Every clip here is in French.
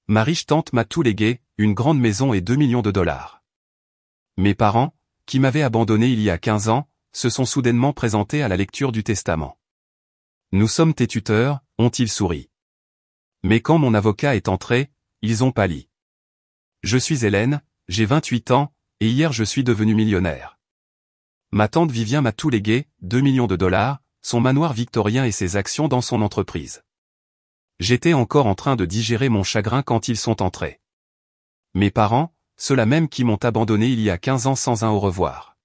Ma riche tante m'a tout légué, une grande maison et 2 millions de dollars. Mes parents, qui m'avaient abandonné il y a 15 ans, se sont soudainement présentés à la lecture du testament. Nous sommes tes tuteurs, ont-ils souri. Mais quand mon avocat est entré, ils ont pâli. Je suis Hélène, j'ai 28 ans, et hier je suis devenue millionnaire. Ma tante Vivien m'a tout légué, 2 millions de dollars, son manoir victorien et ses actions dans son entreprise. J'étais encore en train de digérer mon chagrin quand ils sont entrés. Mes parents, ceux-là même qui m'ont abandonné il y a 15 ans sans un au revoir.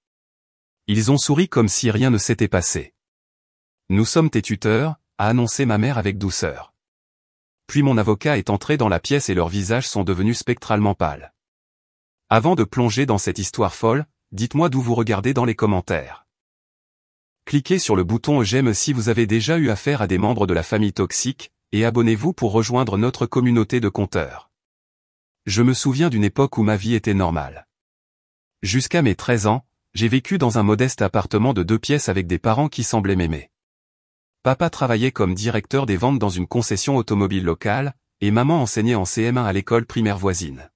Ils ont souri comme si rien ne s'était passé. Nous sommes tes tuteurs, a annoncé ma mère avec douceur. Puis mon avocat est entré dans la pièce et leurs visages sont devenus spectralement pâles. Avant de plonger dans cette histoire folle, dites-moi d'où vous regardez dans les commentaires. Cliquez sur le bouton j'aime si vous avez déjà eu affaire à des membres de la famille toxique, et abonnez-vous pour rejoindre notre communauté de conteurs. Je me souviens d'une époque où ma vie était normale. Jusqu'à mes 13 ans, j'ai vécu dans un modeste appartement de 2 pièces avec des parents qui semblaient m'aimer. Papa travaillait comme directeur des ventes dans une concession automobile locale, et maman enseignait en CM1 à l'école primaire voisine.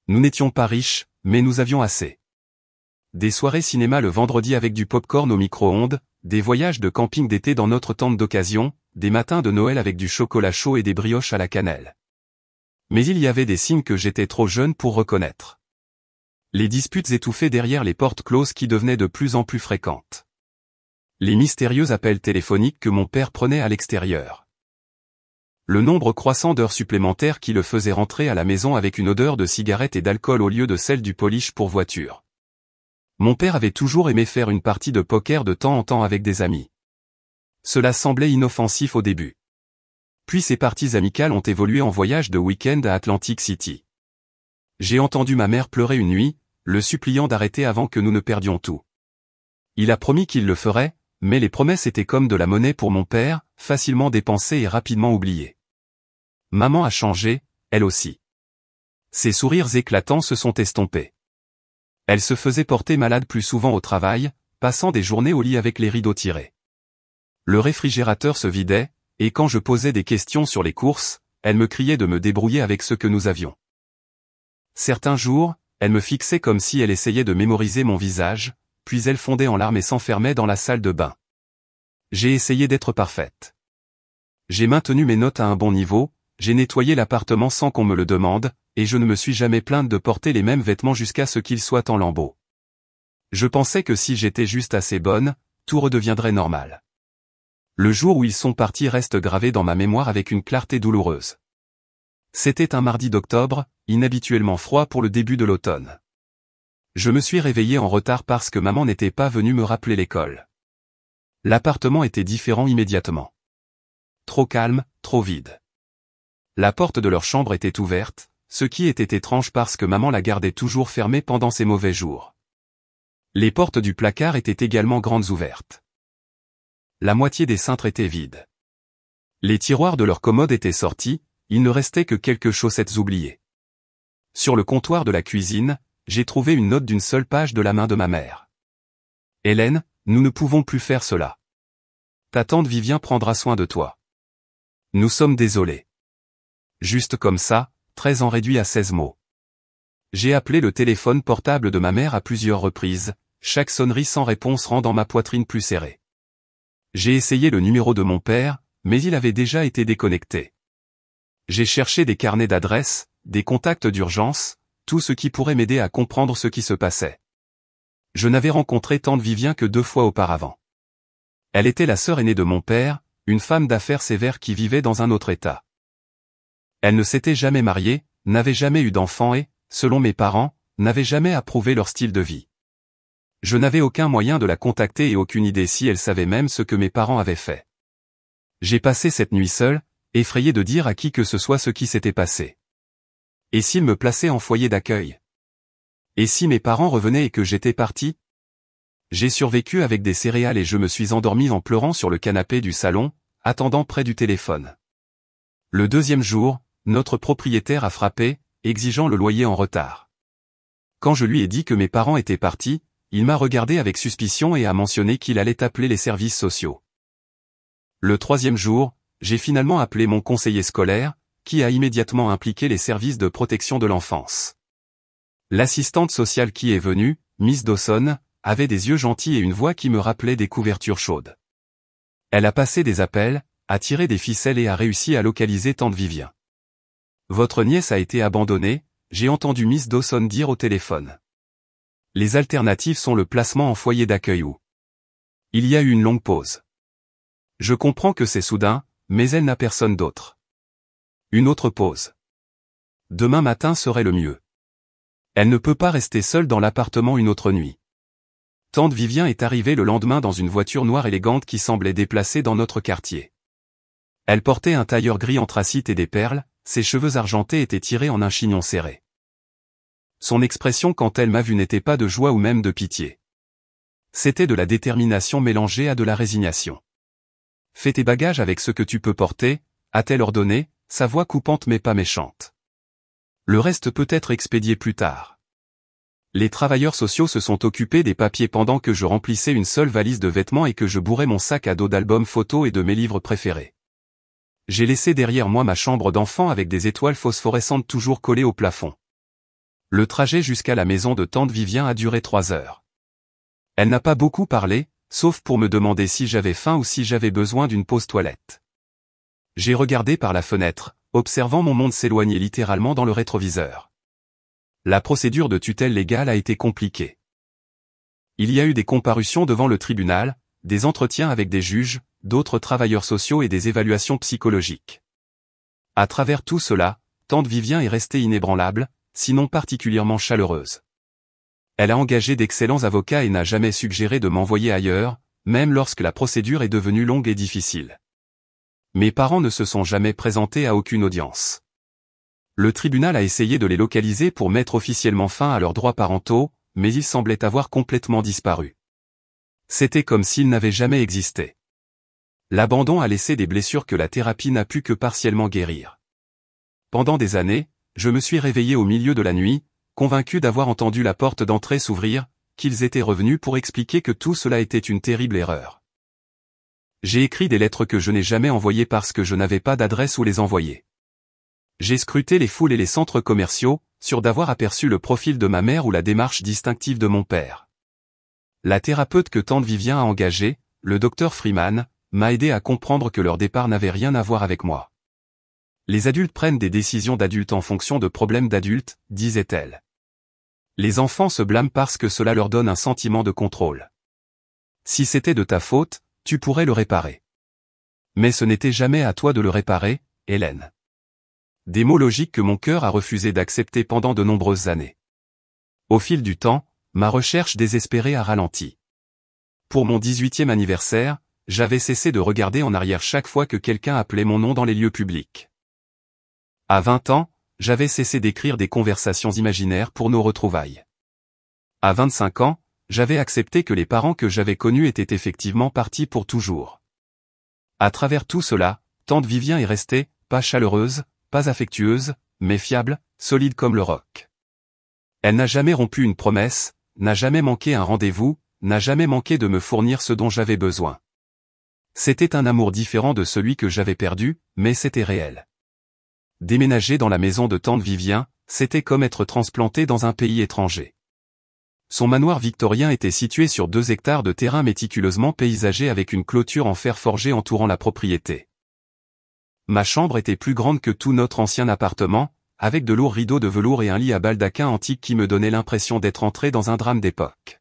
Nous n'étions pas riches, mais nous avions assez. Des soirées cinéma le vendredi avec du popcorn au micro-ondes, des voyages de camping d'été dans notre tente d'occasion, des matins de Noël avec du chocolat chaud et des brioches à la cannelle. Mais il y avait des signes que j'étais trop jeune pour reconnaître. Les disputes étouffées derrière les portes closes qui devenaient de plus en plus fréquentes. Les mystérieux appels téléphoniques que mon père prenait à l'extérieur. Le nombre croissant d'heures supplémentaires qui le faisaient rentrer à la maison avec une odeur de cigarette et d'alcool au lieu de celle du polish pour voiture. Mon père avait toujours aimé faire une partie de poker de temps en temps avec des amis. Cela semblait inoffensif au début. Puis ces parties amicales ont évolué en voyage de week-end à Atlantic City. J'ai entendu ma mère pleurer une nuit, le suppliant d'arrêter avant que nous ne perdions tout. Il a promis qu'il le ferait, mais les promesses étaient comme de la monnaie pour mon père, facilement dépensée et rapidement oubliée. Maman a changé, elle aussi. Ses sourires éclatants se sont estompés. Elle se faisait porter malade plus souvent au travail, passant des journées au lit avec les rideaux tirés. Le réfrigérateur se vidait, et quand je posais des questions sur les courses, elle me criait de me débrouiller avec ce que nous avions. Certains jours, elle me fixait comme si elle essayait de mémoriser mon visage, puis elle fondait en larmes et s'enfermait dans la salle de bain. J'ai essayé d'être parfaite. J'ai maintenu mes notes à un bon niveau, j'ai nettoyé l'appartement sans qu'on me le demande, et je ne me suis jamais plainte de porter les mêmes vêtements jusqu'à ce qu'ils soient en lambeaux. Je pensais que si j'étais juste assez bonne, tout redeviendrait normal. Le jour où ils sont partis reste gravé dans ma mémoire avec une clarté douloureuse. C'était un mardi d'octobre, inhabituellement froid pour le début de l'automne. Je me suis réveillé en retard parce que maman n'était pas venue me rappeler l'école. L'appartement était différent immédiatement. Trop calme, trop vide. La porte de leur chambre était ouverte, ce qui était étrange parce que maman la gardait toujours fermée pendant ses mauvais jours. Les portes du placard étaient également grandes ouvertes. La moitié des cintres étaient vides. Les tiroirs de leur commode étaient sortis, il ne restait que quelques chaussettes oubliées. Sur le comptoir de la cuisine, j'ai trouvé une note d'une seule page de la main de ma mère. Hélène, nous ne pouvons plus faire cela. Ta tante Vivien prendra soin de toi. Nous sommes désolés. Juste comme ça, 13 ans réduit à 16 mots. J'ai appelé le téléphone portable de ma mère à plusieurs reprises, chaque sonnerie sans réponse rendant ma poitrine plus serrée. J'ai essayé le numéro de mon père, mais il avait déjà été déconnecté. J'ai cherché des carnets d'adresses, des contacts d'urgence, tout ce qui pourrait m'aider à comprendre ce qui se passait. Je n'avais rencontré tante Vivien que 2 fois auparavant. Elle était la sœur aînée de mon père, une femme d'affaires sévère qui vivait dans un autre état. Elle ne s'était jamais mariée, n'avait jamais eu d'enfant et, selon mes parents, n'avait jamais approuvé leur style de vie. Je n'avais aucun moyen de la contacter et aucune idée si elle savait même ce que mes parents avaient fait. J'ai passé cette nuit seule, effrayé de dire à qui que ce soit ce qui s'était passé. Et s'ils me plaçaient en foyer d'accueil? Et si mes parents revenaient et que j'étais parti? J'ai survécu avec des céréales et je me suis endormi en pleurant sur le canapé du salon, attendant près du téléphone. Le deuxième jour, notre propriétaire a frappé, exigeant le loyer en retard. Quand je lui ai dit que mes parents étaient partis, il m'a regardé avec suspicion et a mentionné qu'il allait appeler les services sociaux. Le troisième jour, j'ai finalement appelé mon conseiller scolaire, qui a immédiatement impliqué les services de protection de l'enfance. L'assistante sociale qui est venue, Miss Dawson, avait des yeux gentils et une voix qui me rappelait des couvertures chaudes. Elle a passé des appels, a tiré des ficelles et a réussi à localiser tante Vivien. Votre nièce a été abandonnée, j'ai entendu Miss Dawson dire au téléphone. Les alternatives sont le placement en foyer d'accueil ou. Il y a eu une longue pause. Je comprends que c'est soudain, mais elle n'a personne d'autre. Une autre pause. Demain matin serait le mieux. Elle ne peut pas rester seule dans l'appartement une autre nuit. Tante Vivien est arrivée le lendemain dans une voiture noire élégante qui semblait déplacée dans notre quartier. Elle portait un tailleur gris anthracite et des perles, ses cheveux argentés étaient tirés en un chignon serré. Son expression quand elle m'a vu n'était pas de joie ou même de pitié. C'était de la détermination mélangée à de la résignation. Fais tes bagages avec ce que tu peux porter, a-t-elle ordonné, sa voix coupante mais pas méchante. Le reste peut être expédié plus tard. Les travailleurs sociaux se sont occupés des papiers pendant que je remplissais une seule valise de vêtements et que je bourrais mon sac à dos d'albums photos et de mes livres préférés. J'ai laissé derrière moi ma chambre d'enfant avec des étoiles phosphorescentes toujours collées au plafond. Le trajet jusqu'à la maison de tante Vivien a duré 3 heures. Elle n'a pas beaucoup parlé, sauf pour me demander si j'avais faim ou si j'avais besoin d'une pause toilette. J'ai regardé par la fenêtre, observant mon monde s'éloigner littéralement dans le rétroviseur. La procédure de tutelle légale a été compliquée. Il y a eu des comparutions devant le tribunal, des entretiens avec des juges, d'autres travailleurs sociaux et des évaluations psychologiques. À travers tout cela, tante Vivien est restée inébranlable, sinon particulièrement chaleureuse. Elle a engagé d'excellents avocats et n'a jamais suggéré de m'envoyer ailleurs, même lorsque la procédure est devenue longue et difficile. Mes parents ne se sont jamais présentés à aucune audience. Le tribunal a essayé de les localiser pour mettre officiellement fin à leurs droits parentaux, mais ils semblaient avoir complètement disparu. C'était comme s'ils n'avaient jamais existé. L'abandon a laissé des blessures que la thérapie n'a pu que partiellement guérir. Pendant des années, je me suis réveillé au milieu de la nuit, convaincu d'avoir entendu la porte d'entrée s'ouvrir, qu'ils étaient revenus pour expliquer que tout cela était une terrible erreur. J'ai écrit des lettres que je n'ai jamais envoyées parce que je n'avais pas d'adresse où les envoyer. J'ai scruté les foules et les centres commerciaux, sûr d'avoir aperçu le profil de ma mère ou la démarche distinctive de mon père. La thérapeute que tante Vivien a engagée, le docteur Freeman, m'a aidé à comprendre que leur départ n'avait rien à voir avec moi. Les adultes prennent des décisions d'adultes en fonction de problèmes d'adultes, disait-elle. Les enfants se blâment parce que cela leur donne un sentiment de contrôle. Si c'était de ta faute, tu pourrais le réparer. Mais ce n'était jamais à toi de le réparer, Hélène. Des mots logiques que mon cœur a refusé d'accepter pendant de nombreuses années. Au fil du temps, ma recherche désespérée a ralenti. Pour mon 18e anniversaire, j'avais cessé de regarder en arrière chaque fois que quelqu'un appelait mon nom dans les lieux publics. À 20 ans, j'avais cessé d'écrire des conversations imaginaires pour nos retrouvailles. À 25 ans, j'avais accepté que les parents que j'avais connus étaient effectivement partis pour toujours. À travers tout cela, tante Vivien est restée, pas chaleureuse, pas affectueuse, mais fiable, solide comme le roc. Elle n'a jamais rompu une promesse, n'a jamais manqué un rendez-vous, n'a jamais manqué de me fournir ce dont j'avais besoin. C'était un amour différent de celui que j'avais perdu, mais c'était réel. Déménager dans la maison de tante Vivien, c'était comme être transplanté dans un pays étranger. Son manoir victorien était situé sur 2 hectares de terrain méticuleusement paysagé avec une clôture en fer forgé entourant la propriété. Ma chambre était plus grande que tout notre ancien appartement, avec de lourds rideaux de velours et un lit à baldaquin antique qui me donnait l'impression d'être entré dans un drame d'époque.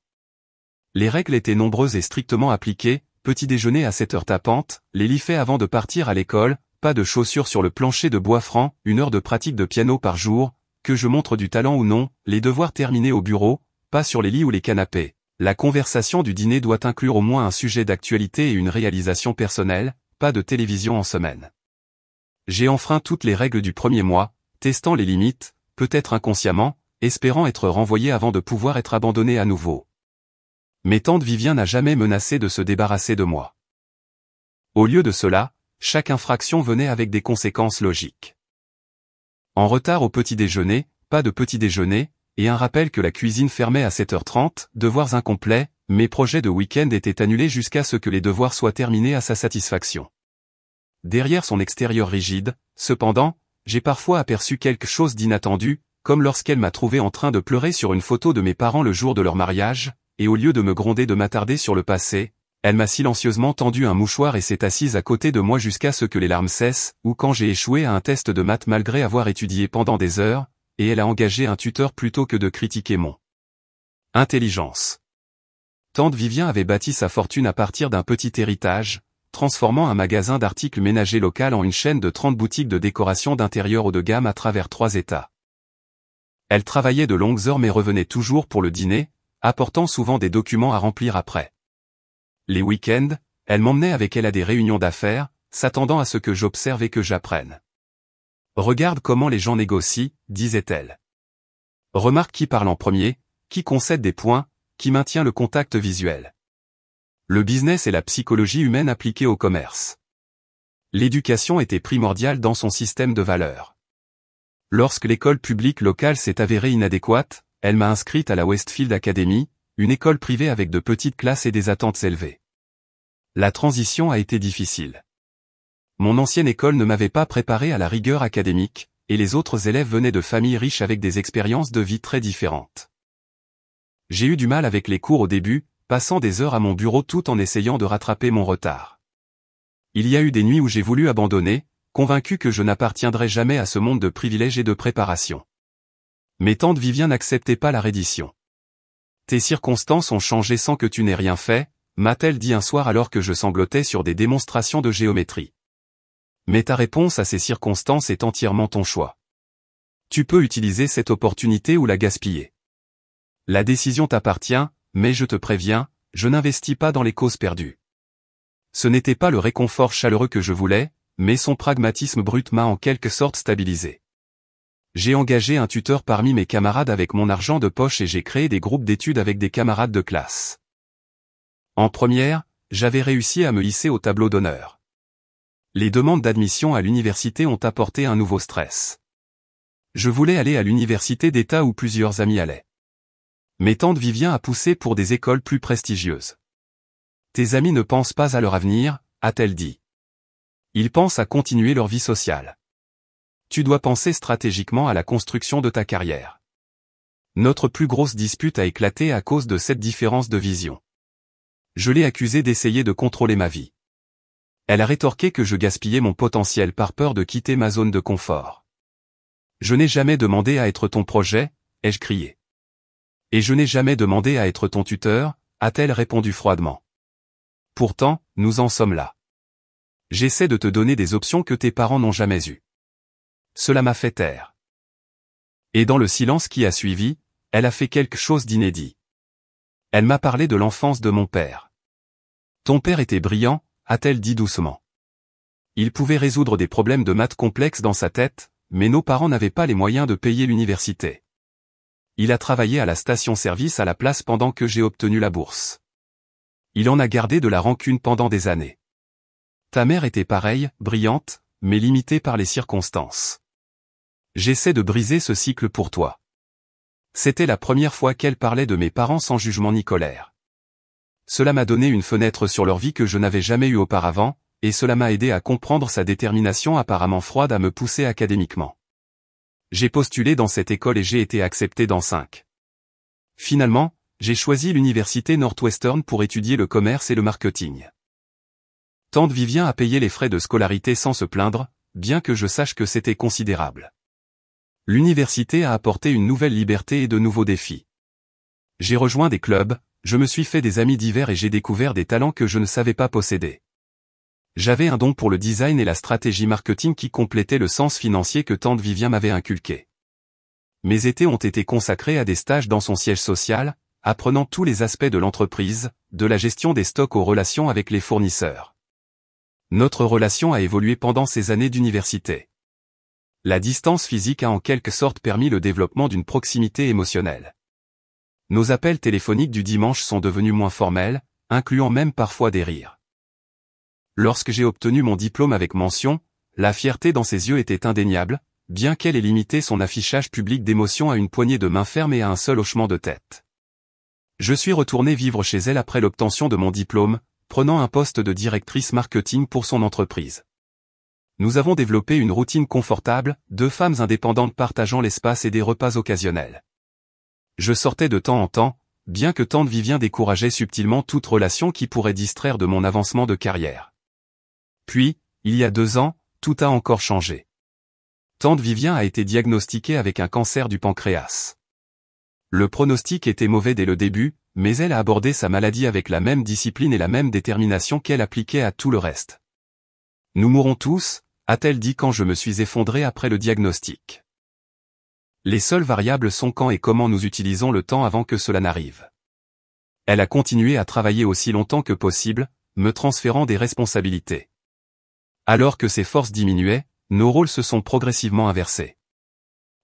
Les règles étaient nombreuses et strictement appliquées, petit déjeuner à 7 heures tapantes, les lits faits avant de partir à l'école, pas de chaussures sur le plancher de bois franc, 1 heure de pratique de piano par jour, que je montre du talent ou non, les devoirs terminés au bureau, pas sur les lits ou les canapés. La conversation du dîner doit inclure au moins un sujet d'actualité et une réalisation personnelle, pas de télévision en semaine. J'ai enfreint toutes les règles du premier mois, testant les limites, peut-être inconsciemment, espérant être renvoyé avant de pouvoir être abandonné à nouveau. Mais tante Vivien n'a jamais menacé de se débarrasser de moi. Au lieu de cela, chaque infraction venait avec des conséquences logiques. En retard au petit déjeuner, pas de petit déjeuner, et un rappel que la cuisine fermait à 7h30, devoirs incomplets, mes projets de week-end étaient annulés jusqu'à ce que les devoirs soient terminés à sa satisfaction. Derrière son extérieur rigide, cependant, j'ai parfois aperçu quelque chose d'inattendu, comme lorsqu'elle m'a trouvé en train de pleurer sur une photo de mes parents le jour de leur mariage, et au lieu de me gronder de m'attarder sur le passé, elle m'a silencieusement tendu un mouchoir et s'est assise à côté de moi jusqu'à ce que les larmes cessent, ou quand j'ai échoué à un test de maths malgré avoir étudié pendant des heures, et elle a engagé un tuteur plutôt que de critiquer mon intelligence. Tante Vivien avait bâti sa fortune à partir d'un petit héritage, transformant un magasin d'articles ménagers local en une chaîne de 30 boutiques de décoration d'intérieur haut de gamme à travers 3 États. Elle travaillait de longues heures mais revenait toujours pour le dîner, apportant souvent des documents à remplir après. Les week-ends, elle m'emmenait avec elle à des réunions d'affaires, s'attendant à ce que j'observe et que j'apprenne. Regarde comment les gens négocient, disait-elle. Remarque qui parle en premier, qui concède des points, qui maintient le contact visuel. Le business est la psychologie humaine appliquée au commerce. L'éducation était primordiale dans son système de valeurs. Lorsque l'école publique locale s'est avérée inadéquate, elle m'a inscrite à la Westfield Academy, une école privée avec de petites classes et des attentes élevées. La transition a été difficile. Mon ancienne école ne m'avait pas préparé à la rigueur académique, et les autres élèves venaient de familles riches avec des expériences de vie très différentes. J'ai eu du mal avec les cours au début, passant des heures à mon bureau tout en essayant de rattraper mon retard. Il y a eu des nuits où j'ai voulu abandonner, convaincu que je n'appartiendrais jamais à ce monde de privilèges et de préparation. Mais tante Vivien n'acceptait pas la reddition. Tes circonstances ont changé sans que tu n'aies rien fait, m'a-t-elle dit un soir alors que je sanglotais sur des démonstrations de géométrie. Mais ta réponse à ces circonstances est entièrement ton choix. Tu peux utiliser cette opportunité ou la gaspiller. La décision t'appartient, mais je te préviens, je n'investis pas dans les causes perdues. Ce n'était pas le réconfort chaleureux que je voulais, mais son pragmatisme brut m'a en quelque sorte stabilisé. J'ai engagé un tuteur parmi mes camarades avec mon argent de poche et j'ai créé des groupes d'études avec des camarades de classe. En première, j'avais réussi à me hisser au tableau d'honneur. Les demandes d'admission à l'université ont apporté un nouveau stress. Je voulais aller à l'université d'État où plusieurs amis allaient. Mais tante Vivien a poussé pour des écoles plus prestigieuses. Tes amis ne pensent pas à leur avenir, a-t-elle dit. Ils pensent à continuer leur vie sociale. Tu dois penser stratégiquement à la construction de ta carrière. Notre plus grosse dispute a éclaté à cause de cette différence de vision. Je l'ai accusée d'essayer de contrôler ma vie. Elle a rétorqué que je gaspillais mon potentiel par peur de quitter ma zone de confort. Je n'ai jamais demandé à être ton projet, ai-je crié. Et je n'ai jamais demandé à être ton tuteur, a-t-elle répondu froidement. Pourtant, nous en sommes là. J'essaie de te donner des options que tes parents n'ont jamais eues. Cela m'a fait taire. Et dans le silence qui a suivi, elle a fait quelque chose d'inédit. Elle m'a parlé de l'enfance de mon père. Ton père était brillant, a-t-elle dit doucement. Il pouvait résoudre des problèmes de maths complexes dans sa tête, mais nos parents n'avaient pas les moyens de payer l'université. Il a travaillé à la station-service à la place pendant que j'ai obtenu la bourse. Il en a gardé de la rancune pendant des années. Ta mère était pareille, brillante, mais limitée par les circonstances. J'essaie de briser ce cycle pour toi. C'était la première fois qu'elle parlait de mes parents sans jugement ni colère. Cela m'a donné une fenêtre sur leur vie que je n'avais jamais eue auparavant, et cela m'a aidé à comprendre sa détermination apparemment froide à me pousser académiquement. J'ai postulé dans cette école et j'ai été accepté dans 5. Finalement, j'ai choisi l'université Northwestern pour étudier le commerce et le marketing. Tante Vivien a payé les frais de scolarité sans se plaindre, bien que je sache que c'était considérable. L'université a apporté une nouvelle liberté et de nouveaux défis. J'ai rejoint des clubs, je me suis fait des amis divers et j'ai découvert des talents que je ne savais pas posséder. J'avais un don pour le design et la stratégie marketing qui complétait le sens financier que tante Vivien m'avait inculqué. Mes étés ont été consacrés à des stages dans son siège social, apprenant tous les aspects de l'entreprise, de la gestion des stocks aux relations avec les fournisseurs. Notre relation a évolué pendant ces années d'université. La distance physique a en quelque sorte permis le développement d'une proximité émotionnelle. Nos appels téléphoniques du dimanche sont devenus moins formels, incluant même parfois des rires. Lorsque j'ai obtenu mon diplôme avec mention, la fierté dans ses yeux était indéniable, bien qu'elle ait limité son affichage public d'émotions à une poignée de main ferme et à un seul hochement de tête. Je suis retourné vivre chez elle après l'obtention de mon diplôme, prenant un poste de directrice marketing pour son entreprise. nous avons développé une routine confortable, 2 femmes indépendantes partageant l'espace et des repas occasionnels. Je sortais de temps en temps, bien que tante Vivien décourageait subtilement toute relation qui pourrait distraire de mon avancement de carrière. Puis, il y a 2 ans, tout a encore changé. Tante Vivien a été diagnostiquée avec un cancer du pancréas. Le pronostic était mauvais dès le début, mais elle a abordé sa maladie avec la même discipline et la même détermination qu'elle appliquait à tout le reste. Nous mourrons tous, a-t-elle dit quand je me suis effondré après le diagnostic. Les seules variables sont quand et comment nous utilisons le temps avant que cela n'arrive. Elle a continué à travailler aussi longtemps que possible, me transférant des responsabilités. Alors que ses forces diminuaient, nos rôles se sont progressivement inversés.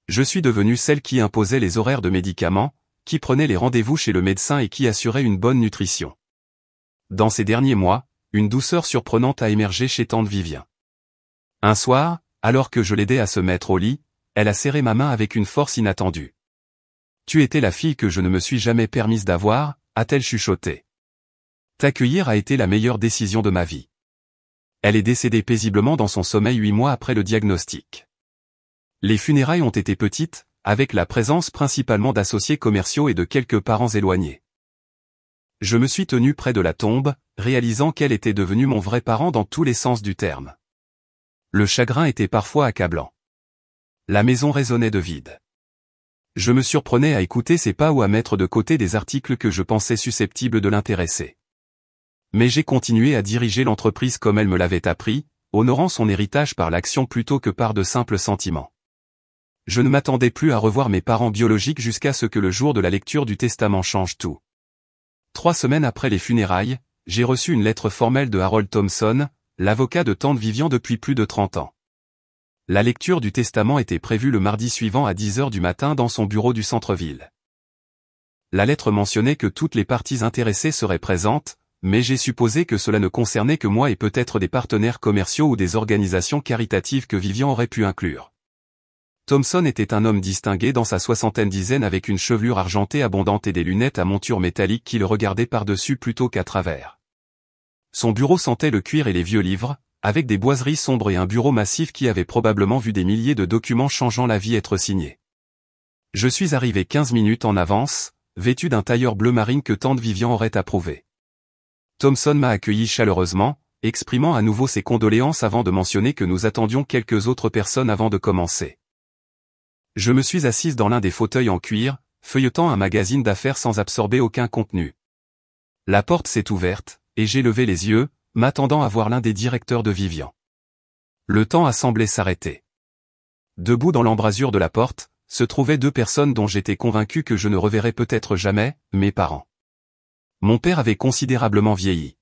Je suis devenue celle qui imposait les horaires de médicaments, qui prenait les rendez-vous chez le médecin et qui assurait une bonne nutrition. Dans ces derniers mois, une douceur surprenante a émergé chez tante Vivien. Un soir, alors que je l'aidais à se mettre au lit, elle a serré ma main avec une force inattendue. « Tu étais la fille que je ne me suis jamais permise d'avoir », a-t-elle chuchoté. « T'accueillir a été la meilleure décision de ma vie. » Elle est décédée paisiblement dans son sommeil 8 mois après le diagnostic. Les funérailles ont été petites, avec la présence principalement d'associés commerciaux et de quelques parents éloignés. Je me suis tenu près de la tombe, réalisant qu'elle était devenue mon vrai parent dans tous les sens du terme. Le chagrin était parfois accablant. La maison résonnait de vide. Je me surprenais à écouter ses pas ou à mettre de côté des articles que je pensais susceptibles de l'intéresser. Mais j'ai continué à diriger l'entreprise comme elle me l'avait appris, honorant son héritage par l'action plutôt que par de simples sentiments. Je ne m'attendais plus à revoir mes parents biologiques jusqu'à ce que le jour de la lecture du testament change tout. 3 semaines après les funérailles, j'ai reçu une lettre formelle de Harold Thompson, l'avocat de tante Vivien depuis plus de 30 ans. La lecture du testament était prévue le mardi suivant à 10 h du matin dans son bureau du centre-ville. La lettre mentionnait que toutes les parties intéressées seraient présentes, mais j'ai supposé que cela ne concernait que moi et peut-être des partenaires commerciaux ou des organisations caritatives que Vivien aurait pu inclure. Thompson était un homme distingué dans sa soixantaine dizaine avec une chevelure argentée abondante et des lunettes à monture métallique qui le regardaient par-dessus plutôt qu'à travers. Son bureau sentait le cuir et les vieux livres, avec des boiseries sombres et un bureau massif qui avait probablement vu des milliers de documents changeant la vie être signés. Je suis arrivé 15 minutes en avance, vêtu d'un tailleur bleu marine que tante Vivien aurait approuvé. Thompson m'a accueilli chaleureusement, exprimant à nouveau ses condoléances avant de mentionner que nous attendions quelques autres personnes avant de commencer. Je me suis assise dans l'un des fauteuils en cuir, feuilletant un magazine d'affaires sans absorber aucun contenu. La porte s'est ouverte, et j'ai levé les yeux, m'attendant à voir l'un des directeurs de Vivien. Le temps a semblé s'arrêter. Debout dans l'embrasure de la porte, se trouvaient 2 personnes dont j'étais convaincu que je ne reverrais peut-être jamais, mes parents. Mon père avait considérablement vieilli.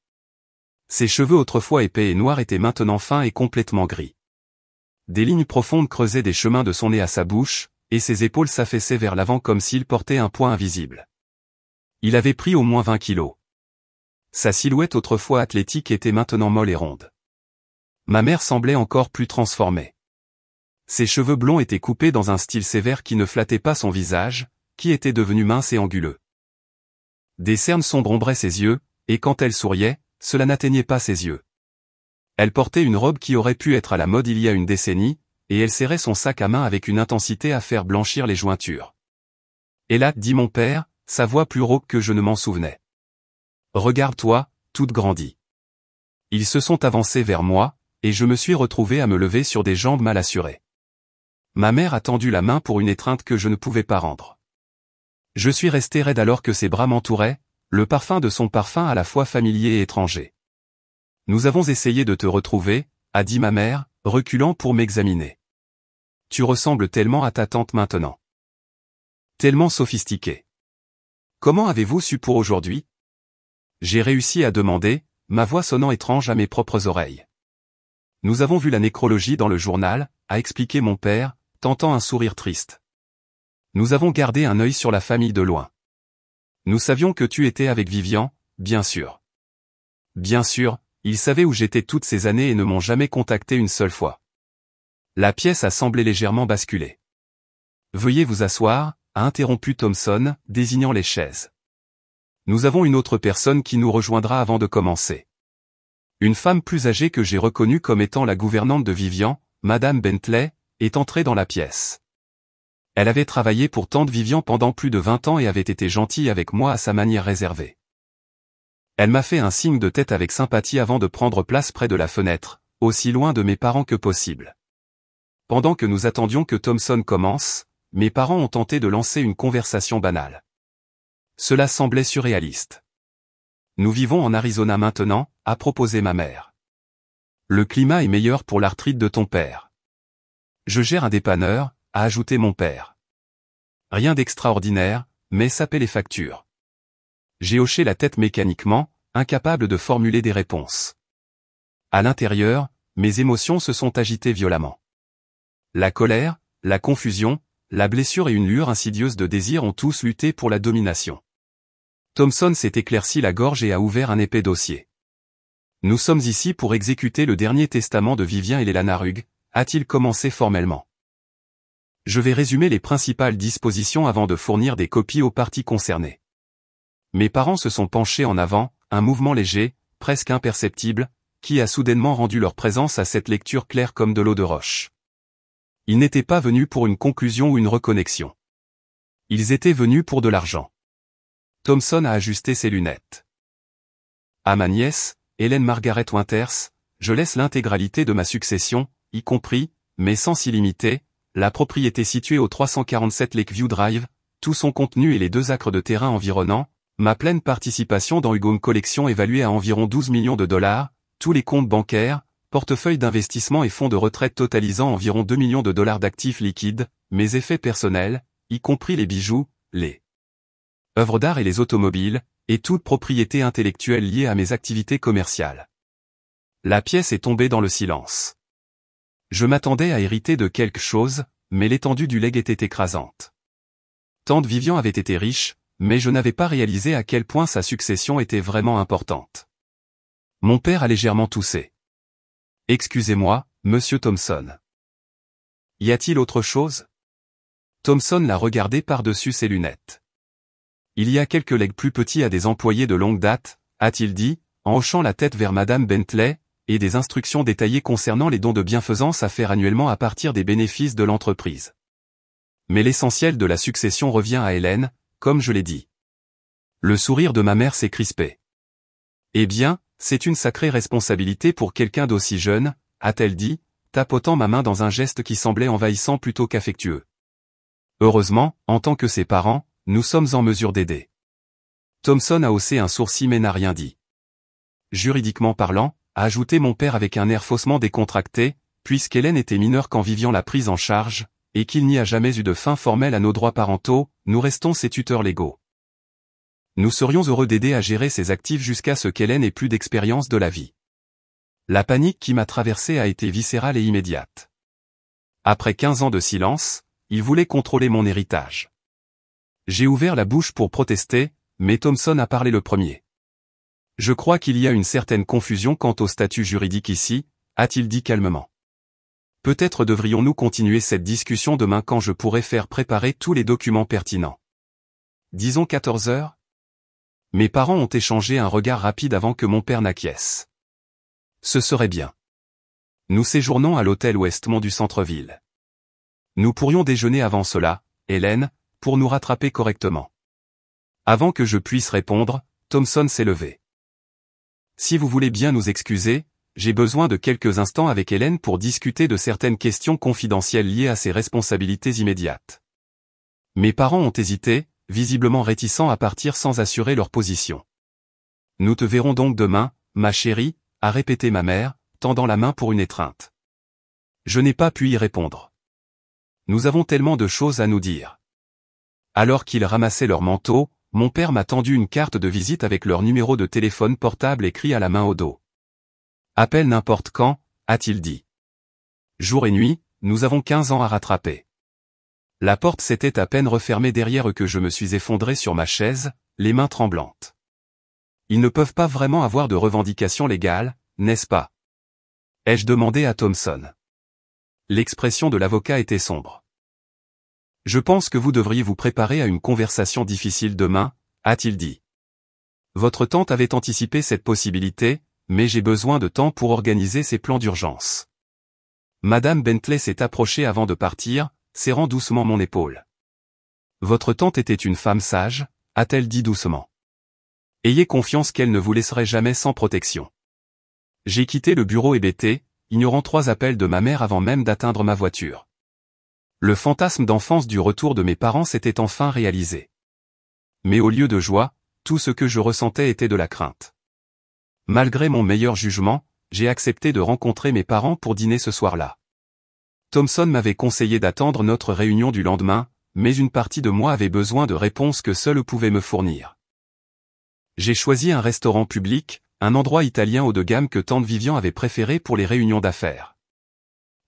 Ses cheveux autrefois épais et noirs étaient maintenant fins et complètement gris. Des lignes profondes creusaient des chemins de son nez à sa bouche, et ses épaules s'affaissaient vers l'avant comme s'il portait un poids invisible. Il avait pris au moins 20 kilos. Sa silhouette autrefois athlétique était maintenant molle et ronde. Ma mère semblait encore plus transformée. Ses cheveux blonds étaient coupés dans un style sévère qui ne flattait pas son visage, qui était devenu mince et anguleux. Des cernes sombres ombraient ses yeux, et quand elle souriait, cela n'atteignait pas ses yeux. Elle portait une robe qui aurait pu être à la mode il y a une décennie, et elle serrait son sac à main avec une intensité à faire blanchir les jointures. « Et là, dit mon père, sa voix plus rauque que je ne m'en souvenais. Regarde-toi, toute grandie. » Ils se sont avancés vers moi, et je me suis retrouvé à me lever sur des jambes mal assurées. Ma mère a tendu la main pour une étreinte que je ne pouvais pas rendre. Je suis resté raide alors que ses bras m'entouraient, le parfum de son parfum à la fois familier et étranger. « Nous avons essayé de te retrouver, » a dit ma mère, reculant pour m'examiner. « Tu ressembles tellement à ta tante maintenant. Tellement sophistiquée. Comment avez-vous su pour aujourd'hui ? » J'ai réussi à demander, ma voix sonnant étrange à mes propres oreilles. « Nous avons vu la nécrologie dans le journal, » a expliqué mon père, tentant un sourire triste. « Nous avons gardé un œil sur la famille de loin. Nous savions que tu étais avec Vivien, bien sûr. Bien sûr, ils savaient où j'étais toutes ces années et ne m'ont jamais contacté une seule fois. » La pièce a semblé légèrement basculer. « Veuillez vous asseoir, » a interrompu Thompson, désignant les chaises. « Nous avons une autre personne qui nous rejoindra avant de commencer. » Une femme plus âgée que j'ai reconnue comme étant la gouvernante de Vivian, Madame Bentley, est entrée dans la pièce. Elle avait travaillé pour tante Vivian pendant plus de 20 ans et avait été gentille avec moi à sa manière réservée. Elle m'a fait un signe de tête avec sympathie avant de prendre place près de la fenêtre, aussi loin de mes parents que possible. Pendant que nous attendions que Thompson commence, mes parents ont tenté de lancer une conversation banale. Cela semblait surréaliste. Nous vivons en Arizona maintenant, a proposé ma mère. Le climat est meilleur pour l'arthrite de ton père. Je gère un dépanneur, a ajouté mon père. Rien d'extraordinaire, mais ça paie les factures. J'ai hoché la tête mécaniquement, incapable de formuler des réponses. À l'intérieur, mes émotions se sont agitées violemment. La colère, la confusion, la blessure et une lueur insidieuse de désir ont tous lutté pour la domination. Thompson s'est éclairci la gorge et a ouvert un épais dossier. Nous sommes ici pour exécuter le dernier testament de Vivian et Leilana Rugg, a-t-il commencé formellement. Je vais résumer les principales dispositions avant de fournir des copies aux parties concernées. Mes parents se sont penchés en avant, un mouvement léger, presque imperceptible, qui a soudainement rendu leur présence à cette lecture claire comme de l'eau de roche. Ils n'étaient pas venus pour une conclusion ou une reconnexion. Ils étaient venus pour de l'argent. Thompson a ajusté ses lunettes. À ma nièce, Hélène Margaret Winters, je laisse l'intégralité de ma succession, y compris, mais sans illimité, la propriété située au 347 Lakeview Drive, tout son contenu et les 2 acres de terrain environnants, ma pleine participation dans Hugone Collection évaluée à environ 12 millions de dollars, tous les comptes bancaires, portefeuille d'investissement et fonds de retraite totalisant environ 2 millions de dollars d'actifs liquides, mes effets personnels, y compris les bijoux, les œuvres d'art et les automobiles, et toute propriété intellectuelle liée à mes activités commerciales. La pièce est tombée dans le silence. Je m'attendais à hériter de quelque chose, mais l'étendue du legs était écrasante. Tante Vivian avait été riche, mais je n'avais pas réalisé à quel point sa succession était vraiment importante. Mon père a légèrement toussé. « Excusez-moi, monsieur Thompson. Y a-t-il autre chose ?» Thompson l'a regardé par-dessus ses lunettes. « Il y a quelques legs plus petits à des employés de longue date, a-t-il dit, en hochant la tête vers Madame Bentley, et des instructions détaillées concernant les dons de bienfaisance à faire annuellement à partir des bénéfices de l'entreprise. Mais l'essentiel de la succession revient à Hélène, comme je l'ai dit. » Le sourire de ma mère s'est crispé. « Eh bien, c'est une sacrée responsabilité pour quelqu'un d'aussi jeune, a-t-elle dit, tapotant ma main dans un geste qui semblait envahissant plutôt qu'affectueux. Heureusement, en tant que ses parents, nous sommes en mesure d'aider. Thompson a haussé un sourcil mais n'a rien dit. Juridiquement parlant, a ajouté mon père avec un air faussement décontracté, puisqu'Hélène était mineure quand Vivian l'a prise en charge, et qu'il n'y a jamais eu de fin formelle à nos droits parentaux, nous restons ses tuteurs légaux. Nous serions heureux d'aider à gérer ses actifs jusqu'à ce qu'Hélène ait plus d'expérience de la vie. La panique qui m'a traversé a été viscérale et immédiate. Après 15 ans de silence, il voulait contrôler mon héritage. J'ai ouvert la bouche pour protester, mais Thompson a parlé le premier. Je crois qu'il y a une certaine confusion quant au statut juridique ici, a-t-il dit calmement. Peut-être devrions-nous continuer cette discussion demain quand je pourrai faire préparer tous les documents pertinents. Disons 14 heures ? Mes parents ont échangé un regard rapide avant que mon père n'acquiesce. Ce serait bien. Nous séjournons à l'hôtel Westmont du centre-ville. Nous pourrions déjeuner avant cela, Hélène, pour nous rattraper correctement. Avant que je puisse répondre, Thompson s'est levé. Si vous voulez bien nous excuser, j'ai besoin de quelques instants avec Hélène pour discuter de certaines questions confidentielles liées à ses responsabilités immédiates. Mes parents ont hésité, visiblement réticents à partir sans assurer leur position. Nous te verrons donc demain, ma chérie, a répété ma mère, tendant la main pour une étreinte. Je n'ai pas pu y répondre. Nous avons tellement de choses à nous dire. Alors qu'ils ramassaient leurs manteaux, mon père m'a tendu une carte de visite avec leur numéro de téléphone portable écrit à la main au dos. Appelle n'importe quand, a-t-il dit. Jour et nuit, nous avons 15 ans à rattraper. La porte s'était à peine refermée derrière eux que je me suis effondré sur ma chaise, les mains tremblantes. Ils ne peuvent pas vraiment avoir de revendications légales, n'est-ce pas? Ai-je demandé à Thompson. L'expression de l'avocat était sombre. Je pense que vous devriez vous préparer à une conversation difficile demain, a-t-il dit. Votre tante avait anticipé cette possibilité, mais j'ai besoin de temps pour organiser ces plans d'urgence. Madame Bentley s'est approchée avant de partir, serrant doucement mon épaule. Votre tante était une femme sage, a-t-elle dit doucement. Ayez confiance qu'elle ne vous laisserait jamais sans protection. J'ai quitté le bureau hébété, ignorant 3 appels de ma mère avant même d'atteindre ma voiture. Le fantasme d'enfance du retour de mes parents s'était enfin réalisé. Mais au lieu de joie, tout ce que je ressentais était de la crainte. Malgré mon meilleur jugement, j'ai accepté de rencontrer mes parents pour dîner ce soir-là. Thomson m'avait conseillé d'attendre notre réunion du lendemain, mais une partie de moi avait besoin de réponses que seul eux pouvaient me fournir. J'ai choisi un restaurant public, un endroit italien haut de gamme que tante Vivian avait préféré pour les réunions d'affaires.